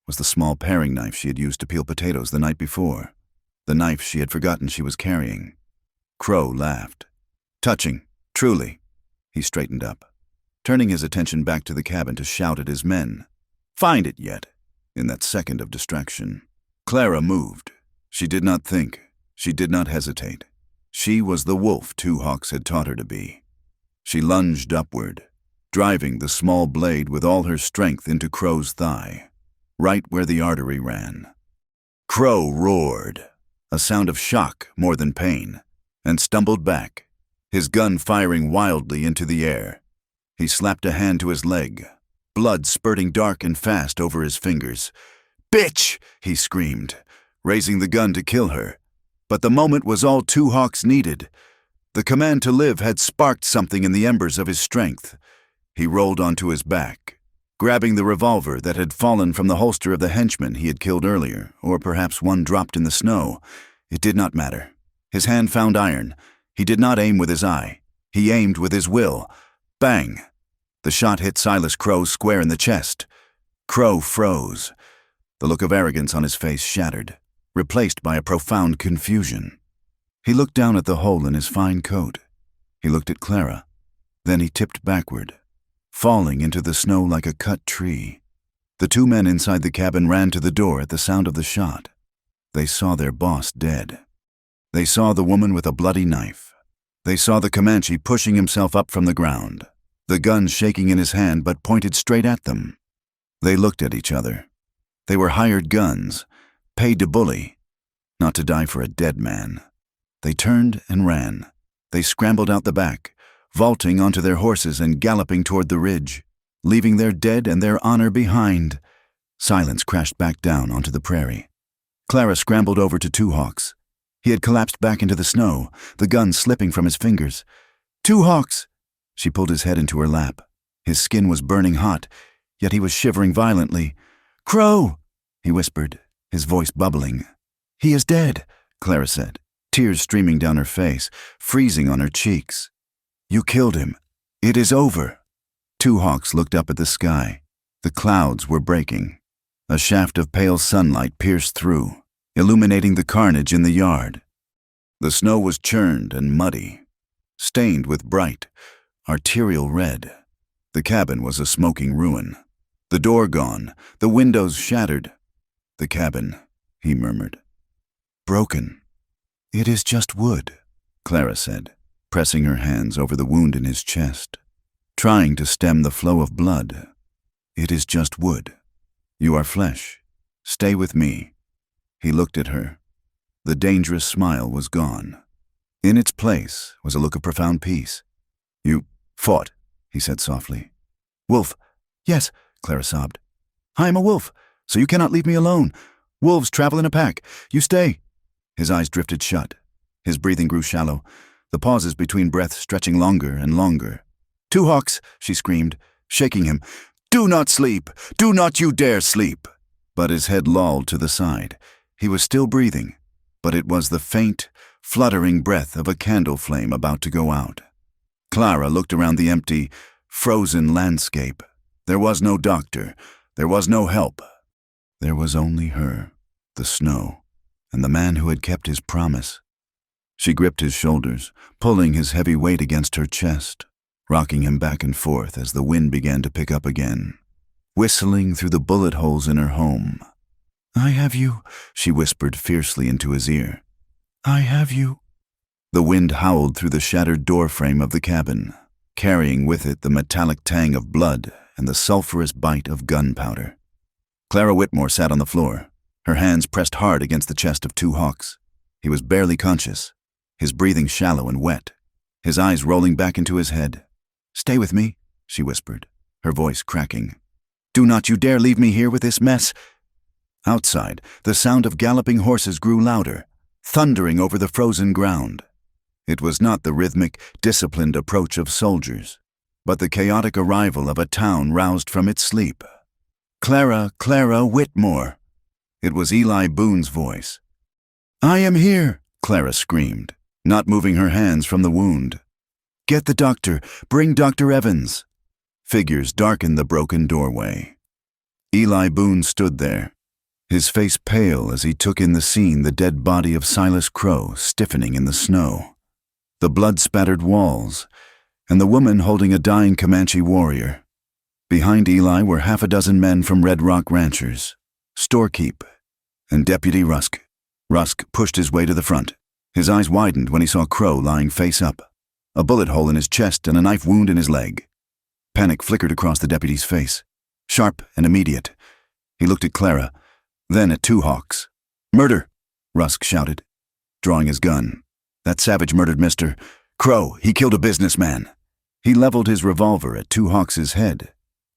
was the small paring knife she had used to peel potatoes the night before, the knife she had forgotten she was carrying. Crow laughed. Touching, truly. He straightened up, turning his attention back to the cabin to shout at his men. Find it yet, in that second of distraction. Clara moved. She did not think. She did not hesitate. She was the wolf Two Hawks had taught her to be. She lunged upward, driving the small blade with all her strength into Crow's thigh, right where the artery ran. Crow roared, a sound of shock more than pain, and stumbled back, his gun firing wildly into the air. He slapped a hand to his leg, blood spurting dark and fast over his fingers. Bitch! He screamed, raising the gun to kill her. But the moment was all Two Hawks needed. The command to live had sparked something in the embers of his strength. He rolled onto his back, grabbing the revolver that had fallen from the holster of the henchman he had killed earlier, or perhaps one dropped in the snow. It did not matter. His hand found iron. He did not aim with his eye. He aimed with his will. Bang! The shot hit Silas Crow square in the chest. Crow froze. The look of arrogance on his face shattered, replaced by a profound confusion. He looked down at the hole in his fine coat. He looked at Clara. Then he tipped backward, falling into the snow like a cut tree. The two men inside the cabin ran to the door at the sound of the shot. They saw their boss dead. They saw the woman with a bloody knife. They saw the Comanche pushing himself up from the ground, the gun shaking in his hand but pointed straight at them. They looked at each other. They were hired guns, paid to bully, not to die for a dead man. They turned and ran. They scrambled out the back, vaulting onto their horses and galloping toward the ridge, leaving their dead and their honor behind. Silence crashed back down onto the prairie. Clara scrambled over to Two Hawks. He had collapsed back into the snow, the gun slipping from his fingers. Two Hawks! She pulled his head into her lap. His skin was burning hot, yet he was shivering violently. Crow! He whispered, his voice bubbling. He is dead, Clara said, tears streaming down her face, freezing on her cheeks. You killed him. It is over. Two Hawks looked up at the sky. The clouds were breaking. A shaft of pale sunlight pierced through, illuminating the carnage in the yard. The snow was churned and muddy, stained with bright, arterial red. The cabin was a smoking ruin. The door gone, the windows shattered. The cabin, he murmured. Broken. It is just wood, Clara said, pressing her hands over the wound in his chest, trying to stem the flow of blood. It is just wood. You are flesh. Stay with me. He looked at her. The dangerous smile was gone. In its place was a look of profound peace. You fought, he said softly. Wolf. Yes, Clara sobbed. I am a wolf, so you cannot leave me alone. Wolves travel in a pack. You stay. His eyes drifted shut. His breathing grew shallow, the pauses between breaths stretching longer and longer. "Two Hawks," she screamed, shaking him. "Do not sleep! Do not you dare sleep!" But his head lolled to the side. He was still breathing, but it was the faint, fluttering breath of a candle flame about to go out. Clara looked around the empty, frozen landscape. There was no doctor. There was no help. There was only her, the snow, and the man who had kept his promise. She gripped his shoulders, pulling his heavy weight against her chest, rocking him back and forth as the wind began to pick up again, whistling through the bullet holes in her home. "I have you," she whispered fiercely into his ear. "I have you." The wind howled through the shattered doorframe of the cabin, carrying with it the metallic tang of blood and the sulphurous bite of gunpowder. Clara Whitmore sat on the floor, her hands pressed hard against the chest of Two Hawks. He was barely conscious, his breathing shallow and wet, his eyes rolling back into his head. "Stay with me," she whispered, her voice cracking. "Do not you dare leave me here with this mess." Outside, the sound of galloping horses grew louder, thundering over the frozen ground. It was not the rhythmic, disciplined approach of soldiers, but the chaotic arrival of a town roused from its sleep. Clara Whitmore." It was Eli Boone's voice. "I am here," Clara screamed, not moving her hands from the wound. "Get the doctor. Bring Dr. Evans." Figures darkened the broken doorway. Eli Boone stood there, his face pale as he took in the scene, the dead body of Silas Crow stiffening in the snow, the blood-spattered walls, and the woman holding a dying Comanche warrior. Behind Eli were half a dozen men from Red Rock Ranchers, Storekeep, and Deputy Rusk. Rusk pushed his way to the front. His eyes widened when he saw Crow lying face up, a bullet hole in his chest and a knife wound in his leg. Panic flickered across the deputy's face, sharp and immediate. He looked at Clara, then at Two Hawks. "Murder!" Rusk shouted, drawing his gun. "That savage murdered Mr. Crow. He killed a businessman." He leveled his revolver at Two Hawks' head.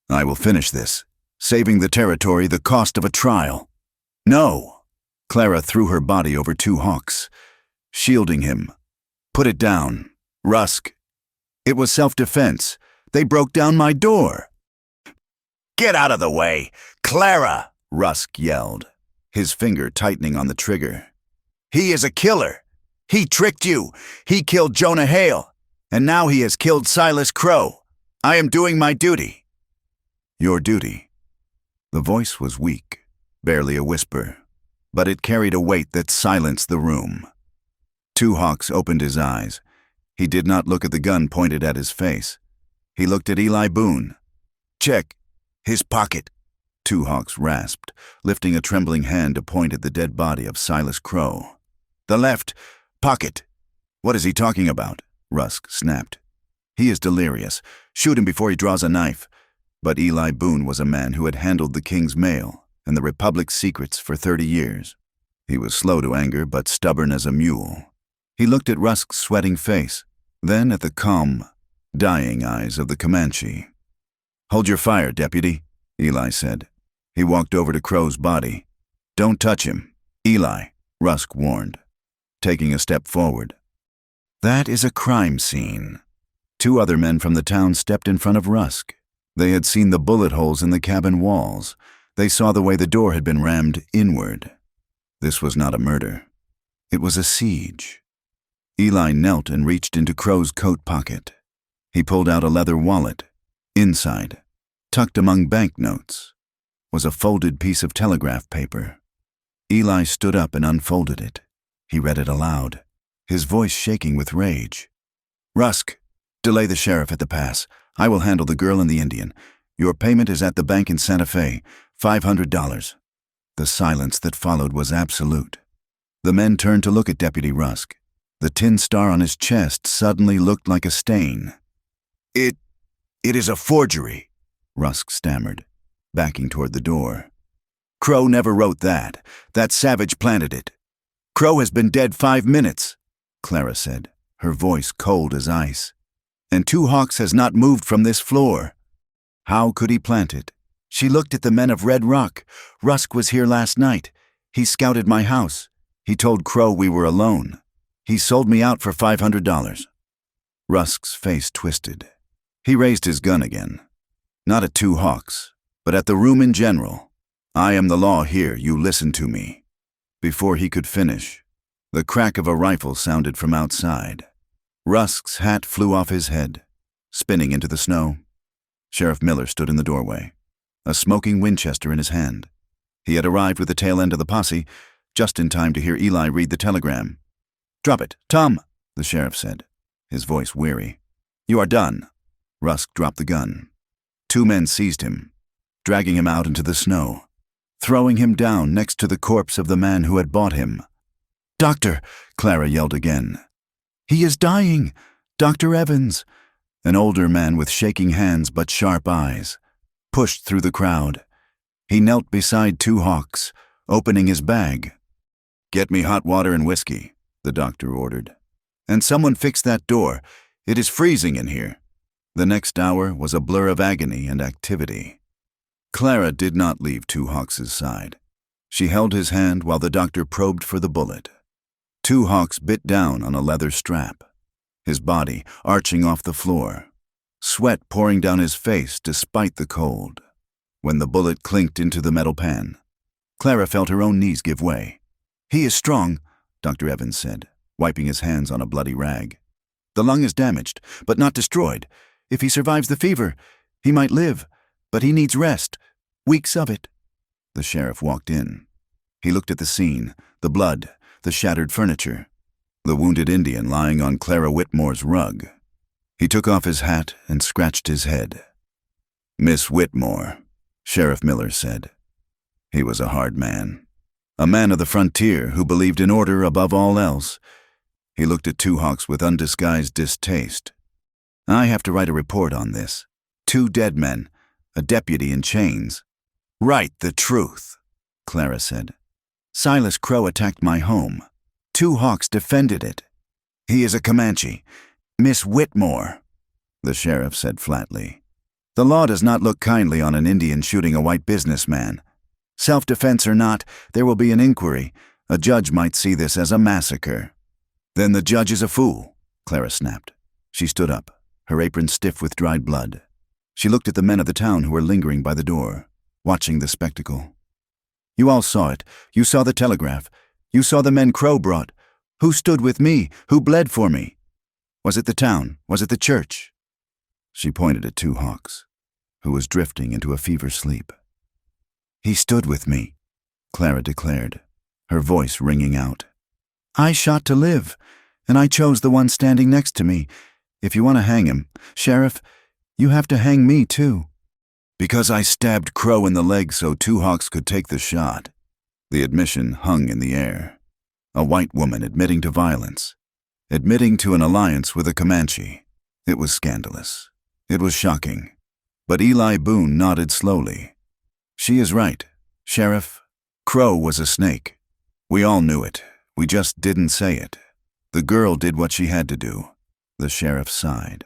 "I will finish this, saving the territory the cost of a trial." "No!" Clara threw her body over Two Hawks, shielding him. "Put it down. Rusk. It was self-defense. They broke down my door." "Get out of the way! Clara!" Rusk yelled, his finger tightening on the trigger. "He is a killer. He tricked you. He killed Jonah Hale. And now he has killed Silas Crow. I am doing my duty." "Your duty." The voice was weak, barely a whisper, but it carried a weight that silenced the room. Two Hawks opened his eyes. He did not look at the gun pointed at his face. He looked at Eli Boone. "Check his pocket," Two Hawks rasped, lifting a trembling hand to point at the dead body of Silas Crow. "The left pocket." "What is he talking about?" Rusk snapped. "He is delirious. Shoot him before he draws a knife." But Eli Boone was a man who had handled the king's mail and the Republic's secrets for 30 years. He was slow to anger, but stubborn as a mule. He looked at Rusk's sweating face, then at the calm, dying eyes of the Comanche. "Hold your fire, deputy," Eli said. He walked over to Crow's body. "Don't touch him, Eli," Rusk warned, taking a step forward. "That is a crime scene." Two other men from the town stepped in front of Rusk. They had seen the bullet holes in the cabin walls. They saw the way the door had been rammed inward. This was not a murder. It was a siege. Eli knelt and reached into Crow's coat pocket. He pulled out a leather wallet. Inside, tucked among banknotes, was a folded piece of telegraph paper. Eli stood up and unfolded it. He read it aloud, his voice shaking with rage. "Rusk, delay the sheriff at the pass. I will handle the girl and the Indian. Your payment is at the bank in Santa Fe, $500. The silence that followed was absolute. The men turned to look at Deputy Rusk. The tin star on his chest suddenly looked like a stain. It is a forgery," Rusk stammered, backing toward the door. "Crow never wrote that. That savage planted it." "Crow has been dead 5 minutes," Clara said, her voice cold as ice. "And Two Hawks has not moved from this floor. How could he plant it?" She looked at the men of Red Rock. "Rusk was here last night. He scouted my house. He told Crow we were alone. He sold me out for $500. Rusk's face twisted. He raised his gun again. Not at Two Hawks, but at the room in general. I am the law here, you listen to me. Before he could finish, the crack of a rifle sounded from outside. Rusk's hat flew off his head, spinning into the snow. Sheriff Miller stood in the doorway, a smoking Winchester in his hand. He had arrived with the tail end of the posse, just in time to hear Eli read the telegram. "Drop it, Tom," the sheriff said, his voice weary. "You are done." Rusk dropped the gun. Two men seized him, dragging him out into the snow, throwing him down next to the corpse of the man who had bought him. "Doctor!" Clara yelled again. "He is dying! Dr. Evans!" An older man with shaking hands but sharp eyes pushed through the crowd. He knelt beside Two Hawks, opening his bag. "Get me hot water and whiskey," the doctor ordered. "And someone fix that door. It is freezing in here." The next hour was a blur of agony and activity. Clara did not leave Two Hawks' side. She held his hand while the doctor probed for the bullet. Two Hawks bit down on a leather strap, his body arching off the floor, sweat pouring down his face despite the cold. When the bullet clinked into the metal pan, Clara felt her own knees give way. "He is strong," Dr. Evans said, wiping his hands on a bloody rag. "The lung is damaged, but not destroyed. If he survives the fever, he might live, but he needs rest. Weeks of it." The sheriff walked in. He looked at the scene, the blood, the shattered furniture, the wounded Indian lying on Clara Whitmore's rug. He took off his hat and scratched his head. "Miss Whitmore," Sheriff Miller said. He was a hard man, a man of the frontier who believed in order above all else. He looked at Two Hawks with undisguised distaste. "I have to write a report on this. 2 dead men, a deputy in chains." "Write the truth," Clara said. "Silas Crow attacked my home. Two Hawks defended it. He is a Comanche. Miss Whitmore," the sheriff said flatly. "The law does not look kindly on an Indian shooting a white businessman. Self-defense or not, there will be an inquiry. A judge might see this as a massacre." "Then the judge is a fool," Clara snapped. She stood up, her apron stiff with dried blood. She looked at the men of the town who were lingering by the door, watching the spectacle. "You all saw it. You saw the telegraph. You saw the men Crow brought. Who stood with me? Who bled for me? Was it the town? Was it the church?" She pointed at Two Hawks, who was drifting into a fever sleep. "He stood with me," Clara declared, her voice ringing out. "I shot to live, and I chose the one standing next to me. If you want to hang him, Sheriff, you have to hang me too." "Because I stabbed Crow in the leg so Two Hawks could take the shot." The admission hung in the air. A white woman admitting to violence, admitting to an alliance with a Comanche. It was scandalous. It was shocking. But Eli Boone nodded slowly. "She is right, Sheriff. Crow was a snake. We all knew it. We just didn't say it. The girl did what she had to do." The sheriff sighed.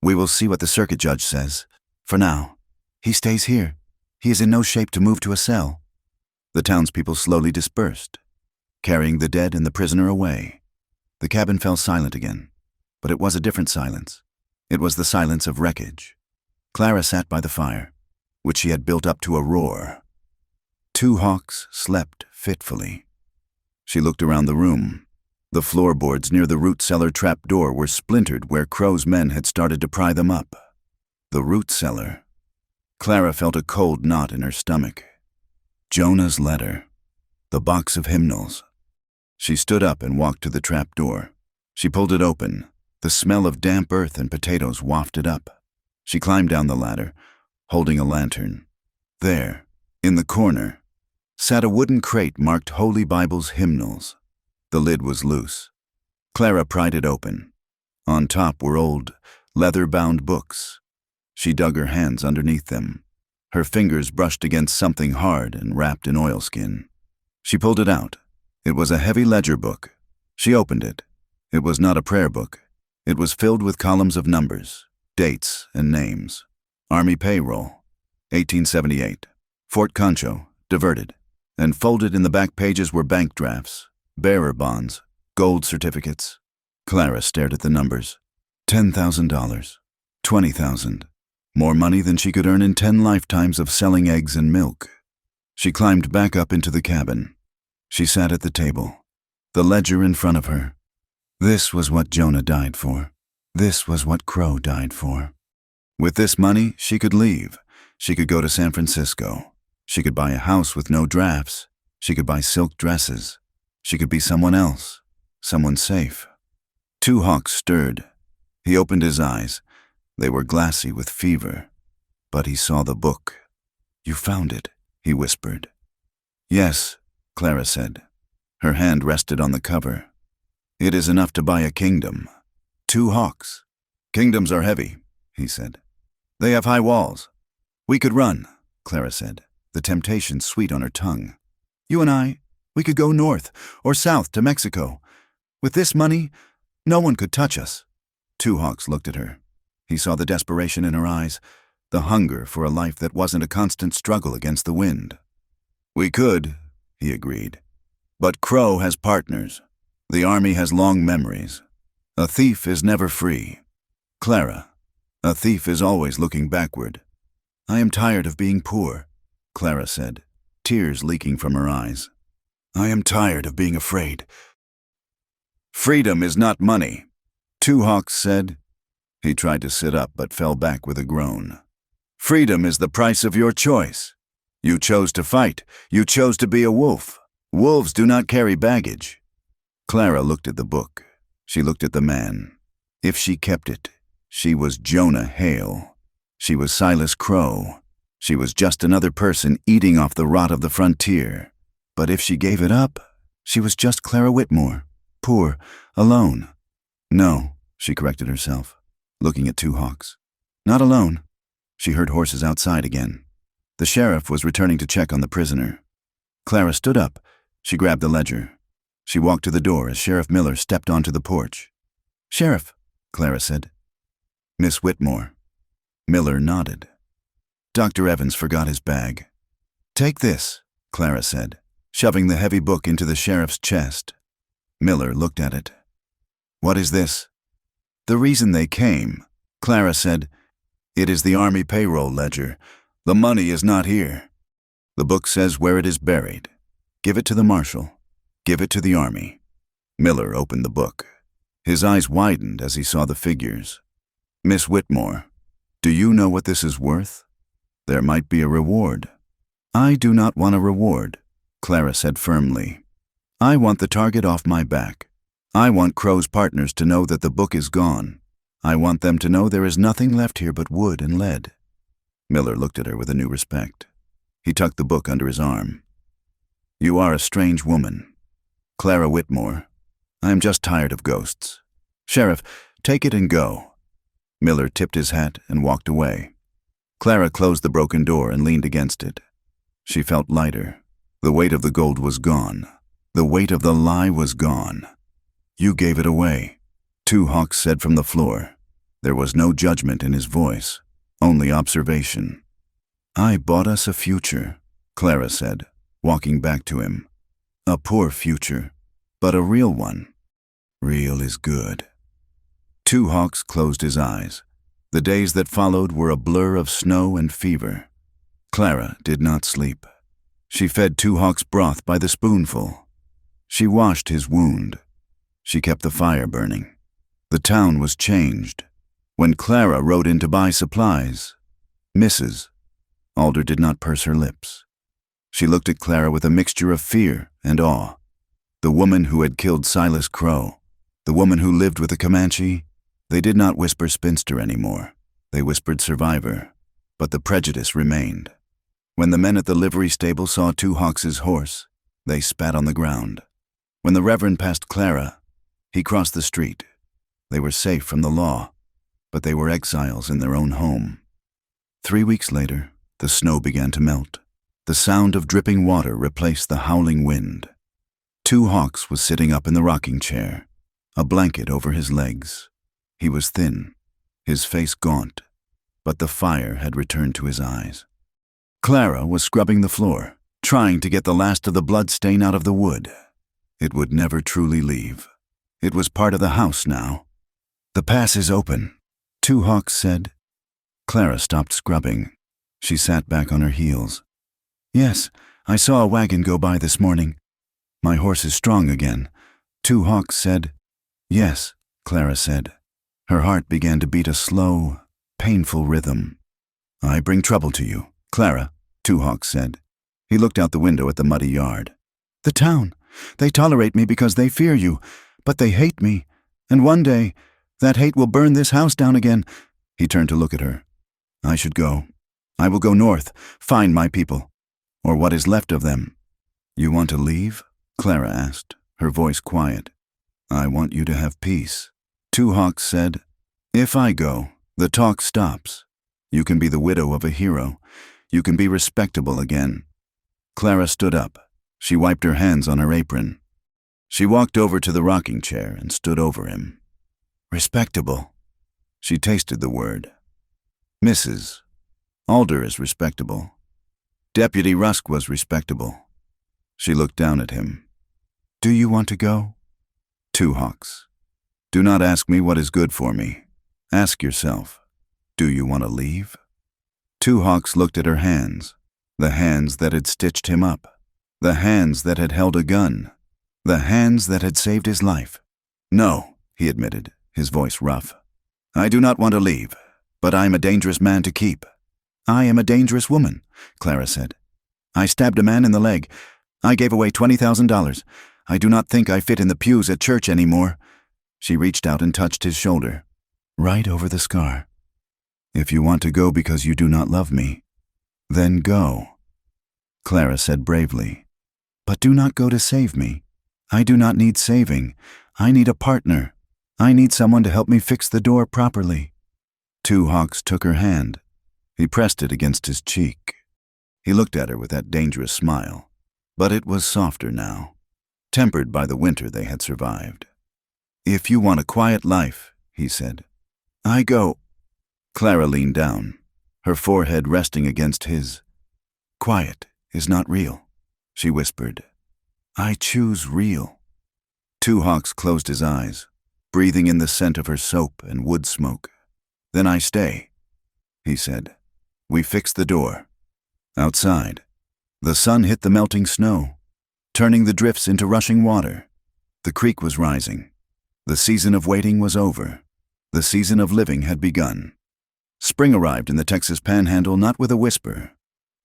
"We will see what the circuit judge says. For now, he stays here. He is in no shape to move to a cell." The townspeople slowly dispersed, carrying the dead and the prisoner away. The cabin fell silent again, but it was a different silence. It was the silence of wreckage. Clara sat by the fire, which she had built up to a roar. Two Hawks slept fitfully. She looked around the room. The floorboards near the root cellar trap door were splintered where Crow's men had started to pry them up. The root cellar. Clara felt a cold knot in her stomach. Jonah's letter. The box of hymnals. She stood up and walked to the trap door. She pulled it open. The smell of damp earth and potatoes wafted up. She climbed down the ladder, holding a lantern. There, in the corner, sat a wooden crate marked Holy Bible's hymnals. The lid was loose. Clara pried it open. On top were old, leather-bound books. She dug her hands underneath them. Her fingers brushed against something hard and wrapped in oilskin. She pulled it out. It was a heavy ledger book. She opened it. It was not a prayer book. It was filled with columns of numbers, dates, and names. Army payroll, 1878. Fort Concho, diverted. And folded in the back pages were bank drafts, bearer bonds, gold certificates. Clara stared at the numbers. $10,000. $20,000. More money than she could earn in 10 lifetimes of selling eggs and milk. She climbed back up into the cabin. She sat at the table, the ledger in front of her. This was what Jonah died for. This was what Crow died for. With this money, she could leave. She could go to San Francisco. She could buy a house with no drafts. She could buy silk dresses. She could be someone else, someone safe. Two Hawks stirred. He opened his eyes. They were glassy with fever. But he saw the book. "You found it," he whispered. "Yes," Clara said. Her hand rested on the cover. "It is enough to buy a kingdom." Two Hawks. "Kingdoms are heavy," he said. "They have high walls." "We could run," Clara said, the temptation sweet on her tongue. "You and I, we could go north or south to Mexico. With this money, no one could touch us." Two Hawks looked at her. He saw the desperation in her eyes, the hunger for a life that wasn't a constant struggle against the wind. "We could," he agreed. "But Crow has partners. The army has long memories. A thief is never free. Clara, a thief is always looking backward." "I am tired of being poor," Clara said, tears leaking from her eyes. "I am tired of being afraid." "Freedom is not money," Two Hawks said. He tried to sit up but fell back with a groan. "Freedom is the price of your choice. You chose to fight. You chose to be a wolf. Wolves do not carry baggage." Clara looked at the book. She looked at the man. If she kept it, she was Jonah Hale. She was Silas Crow. She was just another person eating off the rot of the frontier. But if she gave it up, she was just Clara Whitmore, poor, alone. No, she corrected herself, looking at Two Hawks. Not alone. She heard horses outside again. The sheriff was returning to check on the prisoner. Clara stood up. She grabbed the ledger. She walked to the door as Sheriff Miller stepped onto the porch. "Sheriff," Clara said. "Miss Whitmore." Miller nodded. Dr. Evans forgot his bag. "Take this," Clara said, shoving the heavy book into the sheriff's chest. Miller looked at it. "What is this?" "The reason they came," Clara said. "It is the Army payroll ledger. The money is not here. The book says where it is buried. Give it to the marshal. Give it to the Army." Miller opened the book. His eyes widened as he saw the figures. "Miss Whitmore, do you know what this is worth? There might be a reward." "I do not want a reward," Clara said firmly. "I want the target off my back. I want Crow's partners to know that the book is gone. I want them to know there is nothing left here but wood and lead." Miller looked at her with a new respect. He tucked the book under his arm. "You are a strange woman. Clara Whitmore, I am just tired of ghosts. Sheriff, take it and go." Miller tipped his hat and walked away. Clara closed the broken door and leaned against it. She felt lighter. The weight of the gold was gone. The weight of the lie was gone. "You gave it away," Two Hawks said from the floor. There was no judgment in his voice, only observation. "I bought us a future," Clara said, walking back to him. "A poor future, but a real one. Real is good." Two Hawks closed his eyes. The days that followed were a blur of snow and fever. Clara did not sleep. She fed Two Hawks broth by the spoonful. She washed his wound. She kept the fire burning. The town was changed. When Clara rode in to buy supplies, Mrs. Alder did not purse her lips. She looked at Clara with a mixture of fear and awe. The woman who had killed Silas Crow, the woman who lived with the Comanche, they did not whisper spinster anymore. They whispered survivor, but the prejudice remained. When the men at the livery stable saw Two Hawks' horse, they spat on the ground. When the Reverend passed Clara, he crossed the street. They were safe from the law, but they were exiles in their own home. 3 weeks later, the snow began to melt. The sound of dripping water replaced the howling wind. Two Hawks was sitting up in the rocking chair, a blanket over his legs. He was thin, his face gaunt, but the fire had returned to his eyes. Clara was scrubbing the floor, trying to get the last of the blood stain out of the wood. It would never truly leave. It was part of the house now. "The pass is open," Two Hawks said. Clara stopped scrubbing. She sat back on her heels. "Yes, I saw a wagon go by this morning. My horse is strong again," Two Hawks said. "Yes," Clara said. Her heart began to beat a slow, painful rhythm. "I bring trouble to you, Clara," Two Hawks said. He looked out the window at the muddy yard. "The town. They tolerate me because they fear you, but they hate me. And one day, that hate will burn this house down again." He turned to look at her. "I should go. I will go north, find my people, or what is left of them." "You want to leave?" Clara asked, her voice quiet. "I want you to have peace," Two Hawks said. "If I go, the talk stops. You can be the widow of a hero. You can be respectable again." Clara stood up. She wiped her hands on her apron. She walked over to the rocking chair and stood over him. "Respectable." She tasted the word. "Mrs. Alder is respectable. Deputy Rusk was respectable." She looked down at him. "Do you want to go?" Two Hawks. "Do not ask me what is good for me. Ask yourself, do you want to leave?" Two Hawks looked at her hands, the hands that had stitched him up, the hands that had held a gun, the hands that had saved his life. "No," he admitted, his voice rough. "I do not want to leave, but I am a dangerous man to keep." "I am a dangerous woman," Clara said. "I stabbed a man in the leg. I gave away $20,000. I do not think I fit in the pews at church anymore." She reached out and touched his shoulder, right over the scar. "If you want to go because you do not love me, then go," Clara said bravely. "But do not go to save me. I do not need saving. I need a partner. I need someone to help me fix the door properly." Two Hawks took her hand. He pressed it against his cheek. He looked at her with that dangerous smile, but it was softer now, tempered by the winter they had survived. "If you want a quiet life," he said, "I go." Clara leaned down, her forehead resting against his. "Quiet is not real," she whispered. "I choose real." Two Hawks closed his eyes, breathing in the scent of her soap and wood smoke. "Then I stay," he said. We fixed the door. Outside, the sun hit the melting snow, turning the drifts into rushing water. The creek was rising. The season of waiting was over. The season of living had begun. Spring arrived in the Texas Panhandle not with a whisper,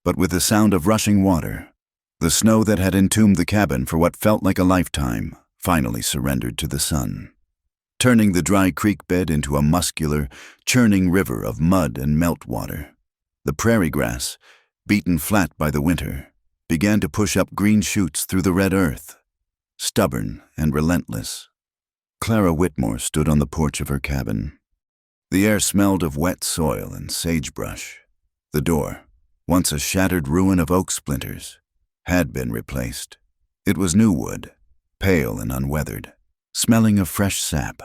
but with the sound of rushing water. The snow that had entombed the cabin for what felt like a lifetime finally surrendered to the sun, turning the dry creek bed into a muscular, churning river of mud and meltwater. The prairie grass, beaten flat by the winter, began to push up green shoots through the red earth, stubborn and relentless. Clara Whitmore stood on the porch of her cabin. The air smelled of wet soil and sagebrush. The door, once a shattered ruin of oak splinters, had been replaced. It was new wood, pale and unweathered, smelling of fresh sap.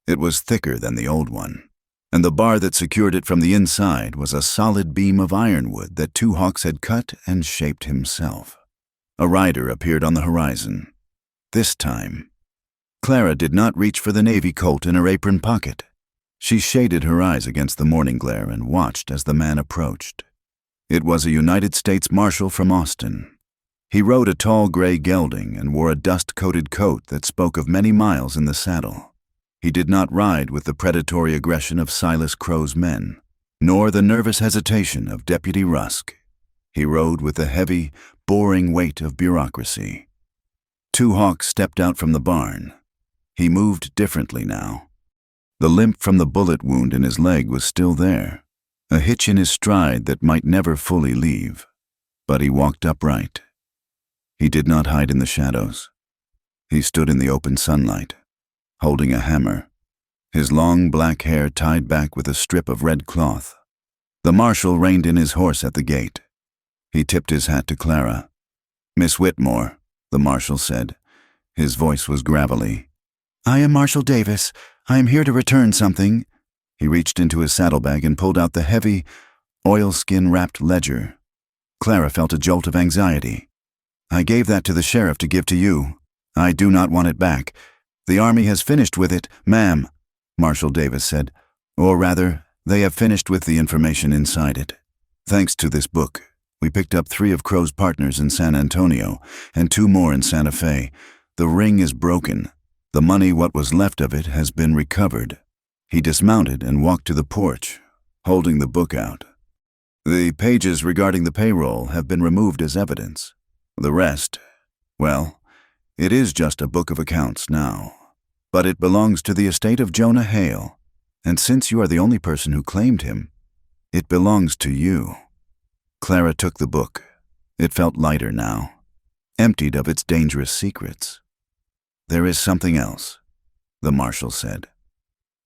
It was thicker than the old one, and the bar that secured it from the inside was a solid beam of ironwood that Two Hawks had cut and shaped himself. A rider appeared on the horizon. This time, Clara did not reach for the navy colt in her apron pocket. She shaded her eyes against the morning glare and watched as the man approached. It was a United States Marshal from Austin. He rode a tall gray gelding and wore a dust-coated coat that spoke of many miles in the saddle. He did not ride with the predatory aggression of Silas Crow's men, nor the nervous hesitation of Deputy Rusk. He rode with the heavy, boring weight of bureaucracy. Two Hawks stepped out from the barn. He moved differently now. The limp from the bullet wound in his leg was still there, a hitch in his stride that might never fully leave. But he walked upright. He did not hide in the shadows. He stood in the open sunlight, holding a hammer, his long black hair tied back with a strip of red cloth. The marshal reined in his horse at the gate. He tipped his hat to Clara. "Miss Whitmore," the marshal said. His voice was gravelly. "I am Marshal Davis. I am here to return something." He reached into his saddlebag and pulled out the heavy, oilskin-wrapped ledger. Clara felt a jolt of anxiety. "I gave that to the sheriff to give to you," I do not want it back. The Army has finished with it, ma'am, Marshal Davis said. Or rather, they have finished with the information inside it. Thanks to this book, we picked up 3 of Crow's partners in San Antonio and 2 more in Santa Fe. The ring is broken. The money, what was left of it, has been recovered. He dismounted and walked to the porch, holding the book out. The pages regarding the payroll have been removed as evidence. The rest, well, it is just a book of accounts now. But it belongs to the estate of Jonah Hale, and since you are the only person who claimed him, it belongs to you. Clara took the book. It felt lighter now, emptied of its dangerous secrets. There is something else, the marshal said.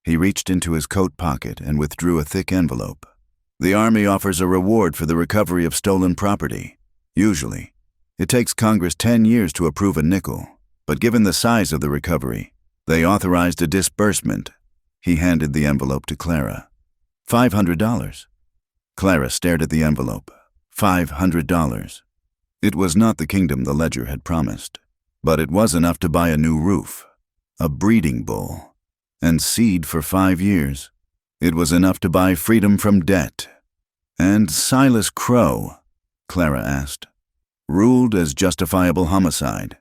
He reached into his coat pocket and withdrew a thick envelope. The Army offers a reward for the recovery of stolen property. Usually, it takes Congress 10 years to approve a nickel, but given the size of the recovery, they authorized a disbursement. He handed the envelope to Clara. $500. Clara stared at the envelope. $500. It was not the kingdom the ledger had promised, but it was enough to buy a new roof, a breeding bull, and seed for 5 years. It was enough to buy freedom from debt. And Silas Crow, Clara asked. Ruled as justifiable homicide,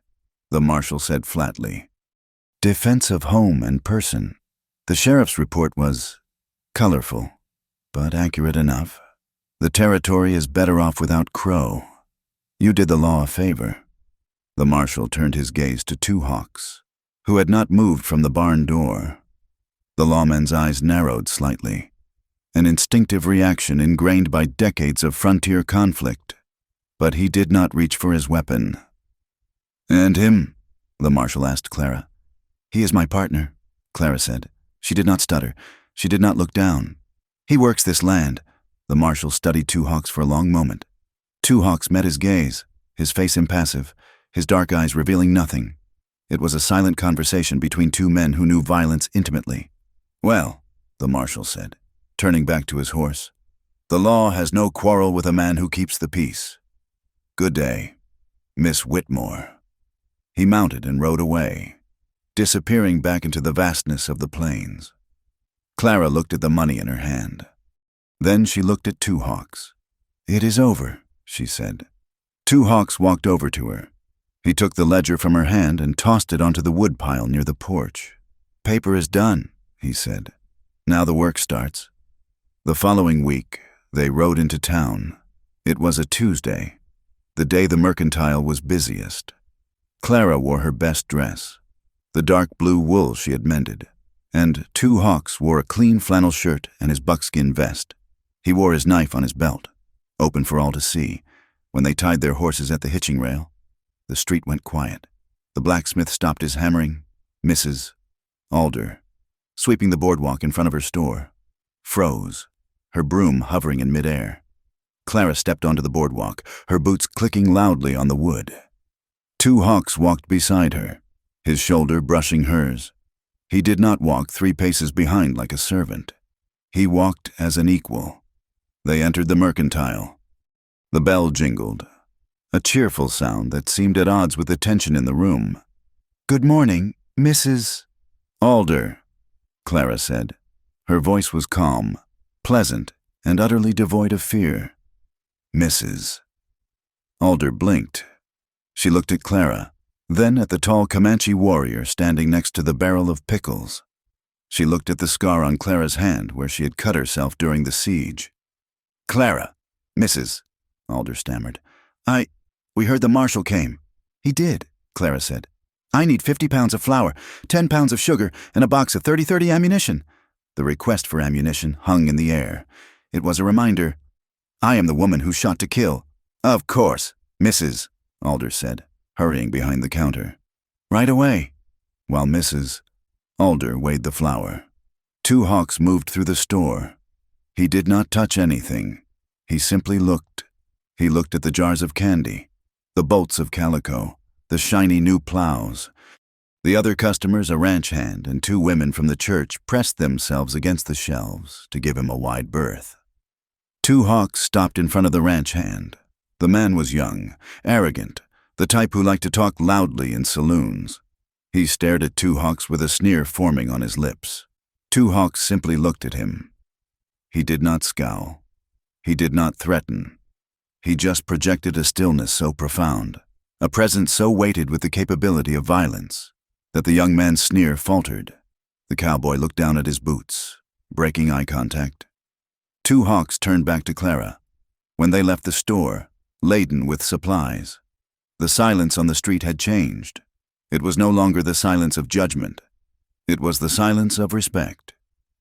the marshal said flatly. Defense of home and person. The sheriff's report was colorful, but accurate enough. The territory is better off without Crow. You did the law a favor. The marshal turned his gaze to 2 hawks, who had not moved from the barn door. The lawman's eyes narrowed slightly, an instinctive reaction ingrained by decades of frontier conflict. But he did not reach for his weapon. And him? The marshal asked Clara. He is my partner, Clara said. She did not stutter. She did not look down. He works this land. The marshal studied 2 hawks for a long moment. 2 hawks met his gaze, his face impassive, his dark eyes revealing nothing. It was a silent conversation between 2 men who knew violence intimately. Well, the marshal said, turning back to his horse, the law has no quarrel with a man who keeps the peace. Good day, Miss Whitmore. He mounted and rode away, disappearing back into the vastness of the plains. Clara looked at the money in her hand. Then she looked at 2 hawks. It is over, she said. 2 hawks walked over to her. He took the ledger from her hand and tossed it onto the woodpile near the porch. Paper is done, he said. Now the work starts. The following week, they rode into town. It was a Tuesday, the day the mercantile was busiest. Clara wore her best dress, the dark blue wool she had mended, and 2 hawks wore a clean flannel shirt and his buckskin vest. He wore his knife on his belt, open for all to see. When they tied their horses at the hitching rail, the street went quiet. The blacksmith stopped his hammering. Mrs. Alder, sweeping the boardwalk in front of her store, froze, her broom hovering in midair. Clara stepped onto the boardwalk, her boots clicking loudly on the wood. 2 hawks walked beside her, his shoulder brushing hers. He did not walk 3 paces behind like a servant. He walked as an equal. They entered the mercantile. The bell jingled, a cheerful sound that seemed at odds with the tension in the room. Good morning, Mrs. Alder, Clara said. Her voice was calm, pleasant, and utterly devoid of fear. Mrs. Alder blinked. She looked at Clara, then at the tall Comanche warrior standing next to the barrel of pickles. She looked at the scar on Clara's hand where she had cut herself during the siege. Clara, Mrs. Alder stammered. We heard the marshal came. He did, Clara said. I need 50 pounds of flour, 10 pounds of sugar, and a box of 30-30 ammunition. The request for ammunition hung in the air. It was a reminder. I am the woman who shot to kill. Of course, Mrs. Alder said, hurrying behind the counter. Right away, while Mrs. Alder weighed the flour. 2 hawks moved through the store. He did not touch anything. He simply looked. He looked at the jars of candy, the bolts of calico, the shiny new plows. The other customers, a ranch hand and 2 women from the church, pressed themselves against the shelves to give him a wide berth. 2 hawks stopped in front of the ranch hand. The man was young, arrogant, the type who liked to talk loudly in saloons. He stared at Two Hawks with a sneer forming on his lips. Two Hawks simply looked at him. He did not scowl. He did not threaten. He just projected a stillness so profound, a presence so weighted with the capability of violence, that the young man's sneer faltered. The cowboy looked down at his boots, breaking eye contact. Two Hawks turned back to Clara. When they left the store, laden with supplies, the silence on the street had changed. It was no longer the silence of judgment. It was the silence of respect.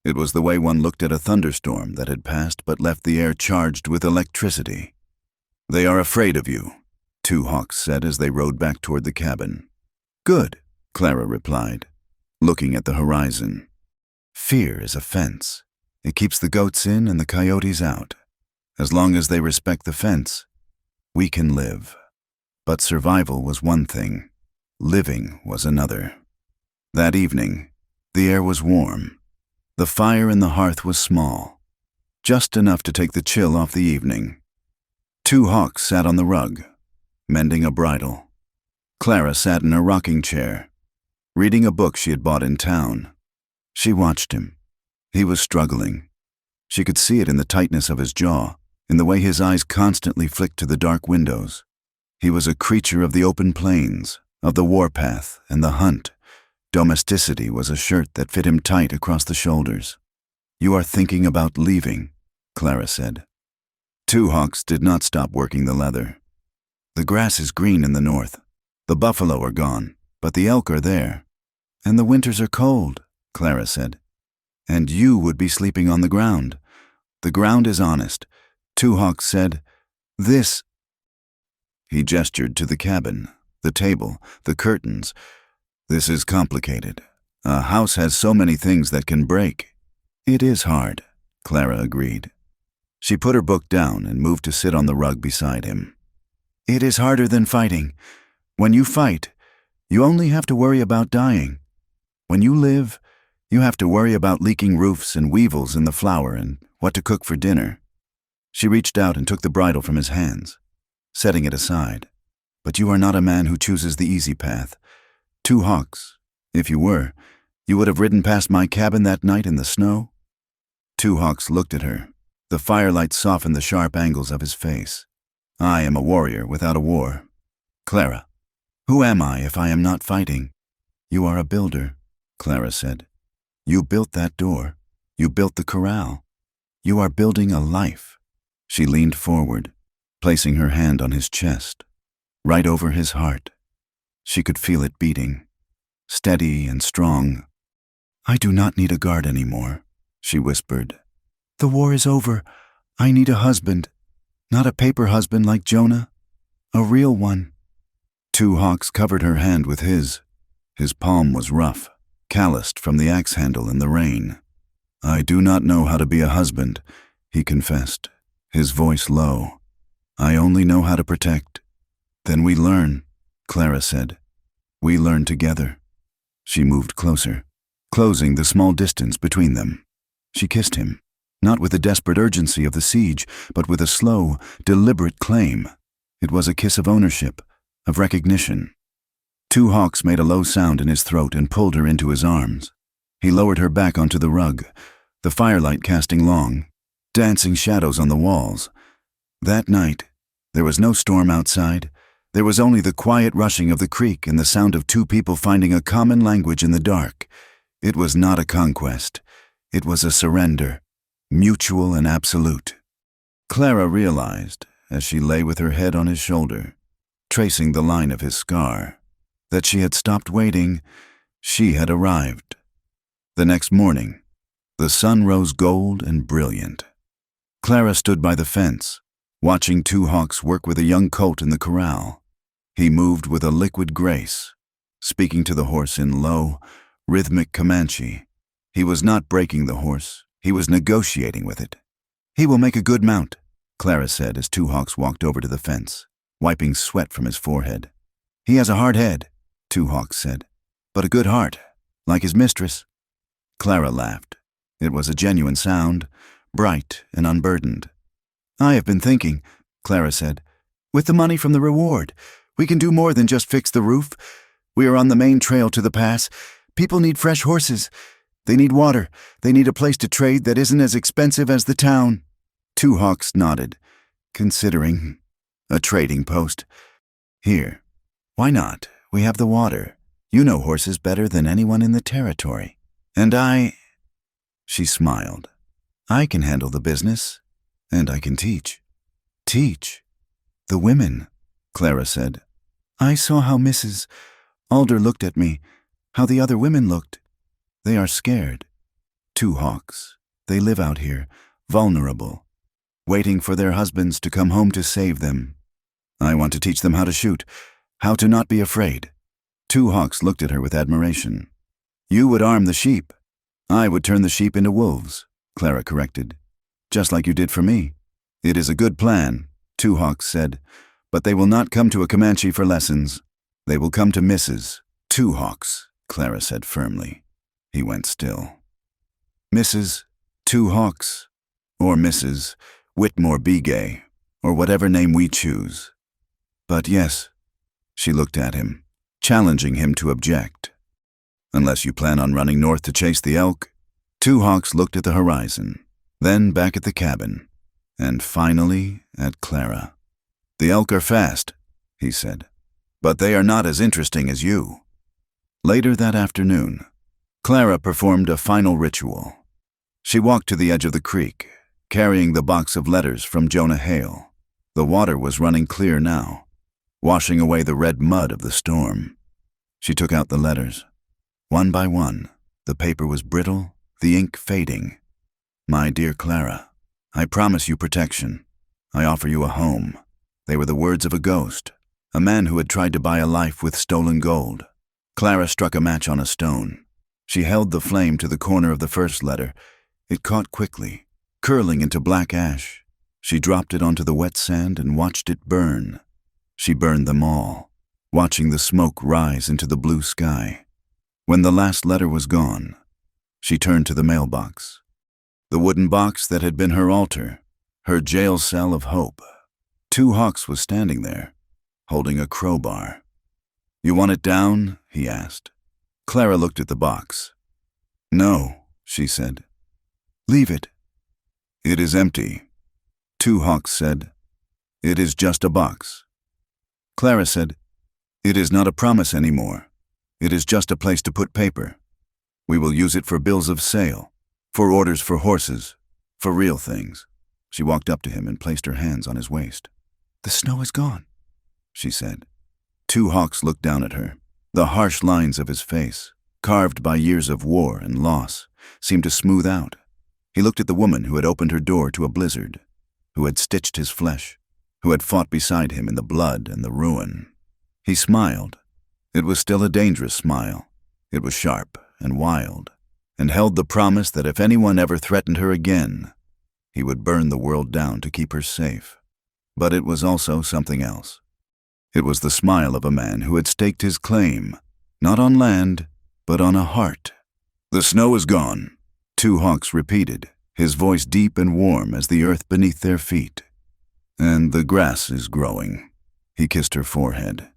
It was the way one looked at a thunderstorm that had passed but left the air charged with electricity. "They are afraid of you," Two Hawks said as they rode back toward the cabin. "Good," Clara replied, looking at the horizon. "Fear is a fence. It keeps the goats in and the coyotes out. As long as they respect the fence, we can live." But survival was one thing. Living was another. That evening, the air was warm. The fire in the hearth was small, just enough to take the chill off the evening. Two Hawks sat on the rug, mending a bridle. Clara sat in a rocking chair, reading a book she had bought in town. She watched him. He was struggling. She could see it in the tightness of his jaw, in the way his eyes constantly flicked to the dark windows. He was a creature of the open plains, of the warpath and the hunt. Domesticity was a shirt that fit him tight across the shoulders. "You are thinking about leaving," Clara said. Two Hawks did not stop working the leather. "The grass is green in the north. The buffalo are gone, but the elk are there. And the winters are cold," Clara said. "And you would be sleeping on the ground. The ground is honest." Two Hawks said, "This—" He gestured to the cabin, the table, the curtains. "This is complicated. A house has so many things that can break." "It is hard," Clara agreed. She put her book down and moved to sit on the rug beside him. "It is harder than fighting. When you fight, you only have to worry about dying. When you live, you have to worry about leaking roofs and weevils in the flour and what to cook for dinner." She reached out and took the bridle from his hands, setting it aside. "But you are not a man who chooses the easy path. Two Hawks, if you were, you would have ridden past my cabin that night in the snow?" Two Hawks looked at her. The firelight softened the sharp angles of his face. "I am a warrior without a war. Clara, who am I if I am not fighting?" "You are a builder," Clara said. "You built that door. You built the corral. You are building a life." She leaned forward, placing her hand on his chest, right over his heart. She could feel it beating, steady and strong. "I do not need a guard anymore," she whispered. "The war is over. I need a husband. Not a paper husband like Jonah. A real one." Two Hawks covered her hand with his. His palm was rough, calloused from the axe handle in the rain. "I do not know how to be a husband," he confessed, his voice low. "I only know how to protect." "Then we learn," Clara said. "We learn together." She moved closer, closing the small distance between them. She kissed him, not with the desperate urgency of the siege, but with a slow, deliberate claim. It was a kiss of ownership, of recognition. Two Hawks made a low sound in his throat and pulled her into his arms. He lowered her back onto the rug, the firelight casting long, dancing shadows on the walls. That night, there was no storm outside. There was only the quiet rushing of the creek and the sound of two people finding a common language in the dark. It was not a conquest. It was a surrender, mutual and absolute. Clara realized, as she lay with her head on his shoulder, tracing the line of his scar, that she had stopped waiting. She had arrived. The next morning, the sun rose gold and brilliant. Clara stood by the fence, watching Two Hawks work with a young colt in the corral. He moved with a liquid grace, speaking to the horse in low, rhythmic Comanche. He was not breaking the horse. He was negotiating with it. "He will make a good mount," Clara said as Two Hawks walked over to the fence, wiping sweat from his forehead. "He has a hard head," Two Hawks said, "but a good heart, like his mistress." Clara laughed. It was a genuine sound, bright and unburdened. "I have been thinking," Clara said, "with the money from the reward, We can do more than just fix the roof. We are on the main trail to the pass. People need fresh horses. They need water. They need a place to trade that isn't as expensive as the town." Two Hawks nodded, considering a trading post. "Here. Why not? We have the water. You know horses better than anyone in the territory. And She smiled. "I can handle the business, and I can teach." "Teach? The women," Clara said. "I saw how Mrs. Alder looked at me, how the other women looked. They are scared. Two Hawks. They live out here, vulnerable, waiting for their husbands to come home to save them. I want to teach them how to shoot, how to not be afraid." Two Hawks looked at her with admiration. "You would arm the sheep. I would turn the sheep into wolves," Clara corrected. "Just like you did for me." "It is a good plan," Two Hawks said, "but they will not come to a Comanche for lessons. They will come to Mrs. Two Hawks," Clara said firmly. He went still. "Mrs. Two Hawks, or Mrs. Whitmore Begay, or whatever name we choose. But yes," she looked at him, challenging him to object. "Unless you plan on running north to chase the elk." Two Hawks looked at the horizon, then back at the cabin, and finally at Clara. "The elk are fast," he said, "but they are not as interesting as you." Later that afternoon, Clara performed a final ritual. She walked to the edge of the creek, carrying the box of letters from Jonah Hale. The water was running clear now, washing away the red mud of the storm. She took out the letters. One by one, the paper was brittle, the ink fading. "My dear Clara, I promise you protection. I offer you a home." They were the words of a ghost, a man who had tried to buy a life with stolen gold. Clara struck a match on a stone. She held the flame to the corner of the first letter. It caught quickly, curling into black ash. She dropped it onto the wet sand and watched it burn. She burned them all, watching the smoke rise into the blue sky. When the last letter was gone, she turned to the mailbox. The wooden box that had been her altar, her jail cell of hope. Two Hawks was standing there, holding a crowbar. "You want it down?" he asked. Clara looked at the box. "No," she said. "Leave it." "It is empty." Two Hawks said. "It is just a box." Clara said, "It is not a promise anymore. It is just a place to put paper. We will use it for bills of sale, for orders for horses, for real things." She walked up to him and placed her hands on his waist. "The snow is gone," she said. Two Hawks looked down at her. The harsh lines of his face, carved by years of war and loss, seemed to smooth out. He looked at the woman who had opened her door to a blizzard, who had stitched his flesh, who had fought beside him in the blood and the ruin. He smiled. It was still a dangerous smile. It was sharp and wild, and held the promise that if anyone ever threatened her again, he would burn the world down to keep her safe. But it was also something else. It was the smile of a man who had staked his claim, not on land, but on a heart. "The snow is gone," Two Hawks repeated, his voice deep and warm as the earth beneath their feet. "And the grass is growing." He kissed her forehead,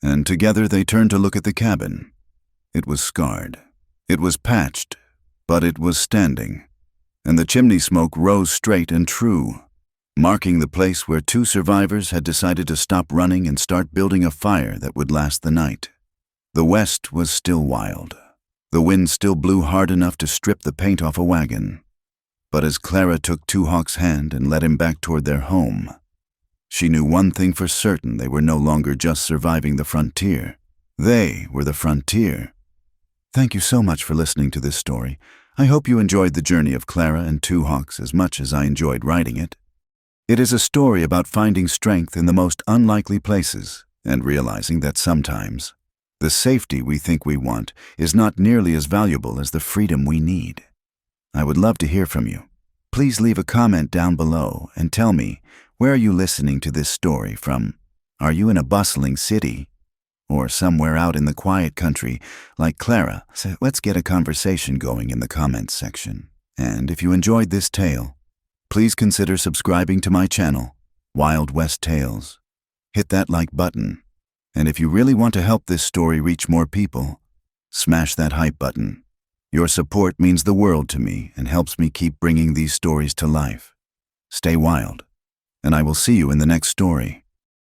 and together they turned to look at the cabin. It was scarred. It was patched, but it was standing, and the chimney smoke rose straight and true, marking the place where two survivors had decided to stop running and start building a fire that would last the night. The west was still wild. The wind still blew hard enough to strip the paint off a wagon. But as Clara took Two Hawks' hand and led him back toward their home, she knew one thing for certain: they were no longer just surviving the frontier. They were the frontier. Thank you so much for listening to this story. I hope you enjoyed the journey of Clara and Two Hawks as much as I enjoyed writing it. It is a story about finding strength in the most unlikely places and realizing that sometimes the safety we think we want is not nearly as valuable as the freedom we need. I would love to hear from you. Please leave a comment down below and tell me, where are you listening to this story from? Are you in a bustling city? Or somewhere out in the quiet country like Clara? So let's get a conversation going in the comments section. And if you enjoyed this tale, please consider subscribing to my channel, Wild West Tales. Hit that like button And if you really want to help this story reach more people, smash that hype button. Your support means the world to me and helps me keep bringing these stories to life. Stay wild, and I will see you in the next story.